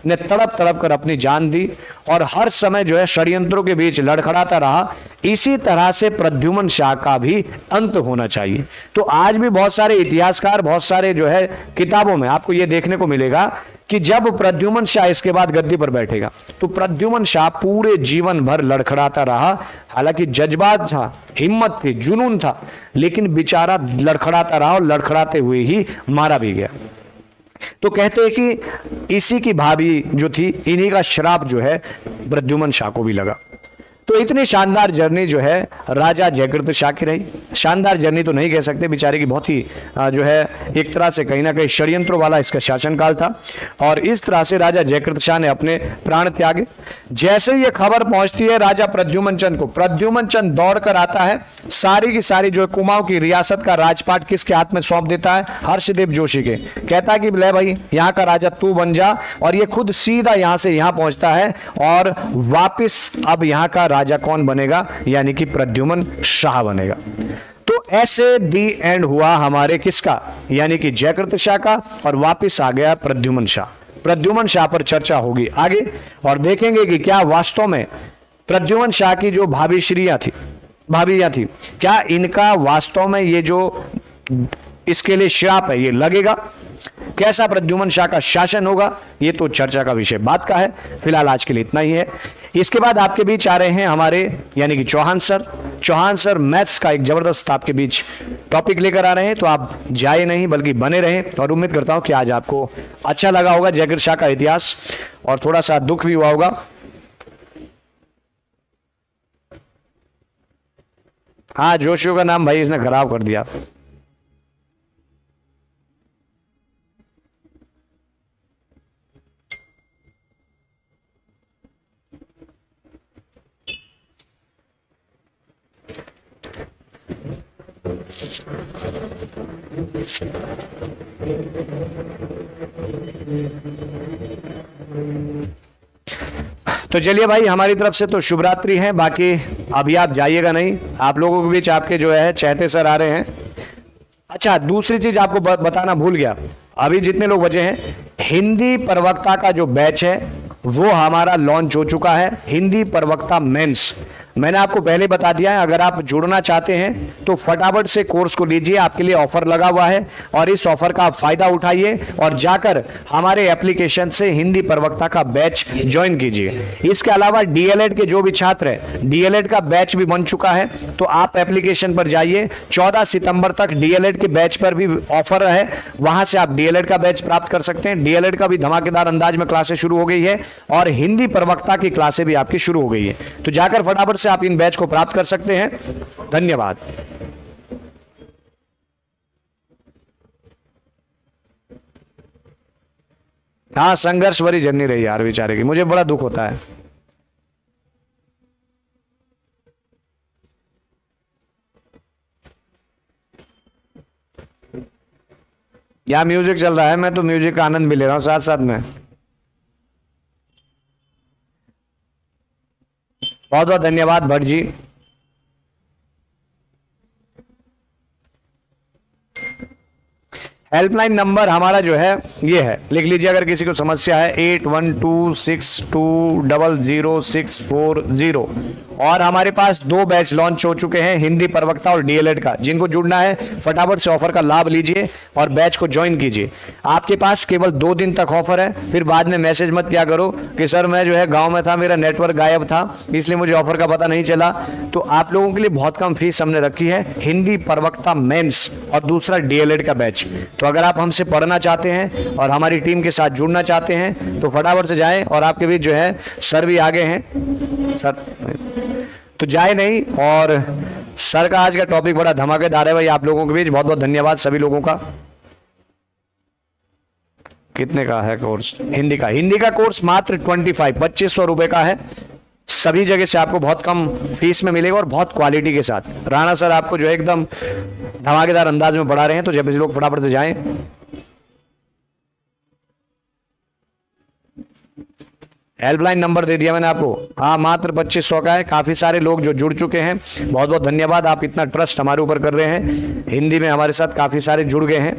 A: ने तड़प तड़प कर अपनी जान दी और हर समय जो है षड्यंत्रों के बीच लड़खड़ाता रहा, इसी तरह से प्रद्युम्न शाह का भी अंत होना चाहिए। तो आज भी बहुत सारे इतिहासकार, बहुत सारे जो है किताबों में आपको ये देखने को मिलेगा कि जब प्रद्युम्न शाह इसके बाद गद्दी पर बैठेगा, तो प्रद्युम्न शाह पूरे जीवन भर लड़खड़ाता रहा। हालांकि जज्बात था, हिम्मत थी, जुनून था, लेकिन बेचारा लड़खड़ाता रहा और लड़खड़ाते हुए ही मारा भी गया। तो कहते हैं कि इसी की भाभी जो थी, इन्हीं का श्राप जो है प्रद्युम्न शाह को भी लगा। तो इतनी शानदार जर्नी जो है राजा जयकृत शाह की रही। शानदार जर्नी तो नहीं कह सकते, बेचारे की बहुत ही जो है एक तरह से कहीं ना कहीं षड्यंत्रों वाला इसका शासनकाल था, और इस तरह से राजा जयकृत शाह ने अपने प्राण त्यागे। जैसे ये खबर पहुंचती है राजा प्रद्युम्न चंद को, प्रद्युम्न चंद दौड़ कर आता है, सारी की सारी जो कुमाऊं की रियासत का राजपाट किसके हाथ में सौंप देता है, हर्षदेव जोशी के। कहता है कि ले भाई यहाँ का राजा तू बन जा, और ये खुद सीधा यहाँ से यहाँ पहुंचता है, और वापिस अब यहाँ का राजा कौन बनेगा, यानी कि प्रद्युम्न शाह बनेगा। तो ऐसे दी एंड हुआ हमारे किसका, यानी कि जयकृत शाह का, और वापिस आ गया प्रद्युम्न शाह। प्रद्युम्न शाह पर चर्चा होगी आगे, और देखेंगे कि क्या वास्तव में प्रद्युम्न शाह की जो भाभियां थी, क्या इनका वास्तव में ये जो इसके लिए श्राप है, ये लगेगा। कैसा प्रद्युम्न शाह का शासन होगा, ये तो चर्चा का विषय बात का है। फिलहाल आज के लिए इतना ही है। इसके बाद आपके बीच आ रहे हैं हमारे यानी कि Chauhan sir. Chauhan sir maths का एक जबरदस्त आपके बीच टॉपिक लेकर आ रहे हैं, तो आप जाए नहीं बल्कि बने रहें। और उम्मीद करता हूं कि आज आपको अच्छा लगा होगा जयगिर शाह का इतिहास, और थोड़ा सा दुख भी हुआ होगा। हाँ, जोशियों का नाम भाई इसने खराब कर दिया। तो चलिए भाई, हमारी तरफ से तो शुभ रात्रि है। बाकी अभी आप जाइएगा नहीं, आप लोगों के बीच आपके जो है चहते सर आ रहे हैं। अच्छा, दूसरी चीज आपको बताना भूल गया, अभी जितने लोग बचे हैं, हिंदी प्रवक्ता का जो बैच है वो हमारा लॉन्च हो चुका है। हिंदी प्रवक्ता मेंस, मैंने आपको पहले बता दिया है। अगर आप जुड़ना चाहते हैं तो फटाफट से कोर्स को लीजिए, आपके लिए ऑफर लगा हुआ है, और इस ऑफर का आप फायदा उठाइए और जाकर हमारे एप्लीकेशन से हिंदी प्रवक्ता का बैच ज्वाइन कीजिए। इसके अलावा डीएलएड के जो भी छात्र हैं, डीएलएड का बैच भी बन चुका है, तो आप एप्लीकेशन पर जाइए। 14 सितंबर तक डीएलएड के बैच पर भी ऑफर है, वहां से आप डीएलएड का बैच प्राप्त कर सकते हैं। डीएलएड का भी धमाकेदार अंदाज में क्लासेस शुरू हो गई है, और हिंदी प्रवक्ता की क्लासें भी आपकी शुरू हो गई है। तो जाकर फटाफट से आप इन बैच को प्राप्त कर सकते हैं। धन्यवाद। हाँ, संघर्ष भरी जर्नी रही यार बेचारे की, मुझे बड़ा दुख होता है। यहाँ म्यूजिक चल रहा है, मैं तो म्यूजिक का आनंद भी ले रहा हूं साथ साथ में। बहुत बहुत धन्यवाद भट्ट जी। हेल्पलाइन नंबर हमारा जो है ये है, लिख लीजिए अगर किसी को समस्या है, 8126200640। और हमारे पास 2 बैच लॉन्च हो चुके हैं, हिंदी प्रवक्ता और डीएलएड का। जिनको जुड़ना है फटाफट से ऑफर का लाभ लीजिए और बैच को ज्वाइन कीजिए। आपके पास केवल 2 दिन तक ऑफर है, फिर बाद में मैसेज मत क्या करो कि सर मैं जो है गांव में था, मेरा नेटवर्क गायब था, इसलिए मुझे ऑफर का पता नहीं चला। तो आप लोगों के लिए बहुत कम फीस हमने रखी है, हिंदी प्रवक्ता मेंस और दूसरा डीएलएड का बैच। तो अगर आप हमसे पढ़ना चाहते हैं और हमारी टीम के साथ जुड़ना चाहते हैं तो फटाफट से जाएं। और आपके बीच जो है सर भी आगे हैं, सर तो जाए नहीं। और सर का आज का टॉपिक बड़ा धमाकेदार है भाई, आप लोगों के बीच बहुत बहुत धन्यवाद सभी लोगों का। कितने का है कोर्स हिंदी का? हिंदी का कोर्स मात्र 2500 रुपए का है। सभी जगह से आपको बहुत कम फीस में मिलेगा और बहुत क्वालिटी के साथ। राणा सर आपको जो है एकदम धमाकेदार अंदाज में पढ़ा रहे हैं, तो जब लोग फटाफट से जाएं। हेल्पलाइन नंबर दे दिया मैंने आपको, हाँ मात्र 2500 का है। काफी सारे लोग जो जुड़ चुके हैं, बहुत बहुत धन्यवाद। आप इतना ट्रस्ट हमारे ऊपर कर रहे हैं, हिंदी में हमारे साथ काफी सारे जुड़ गए हैं।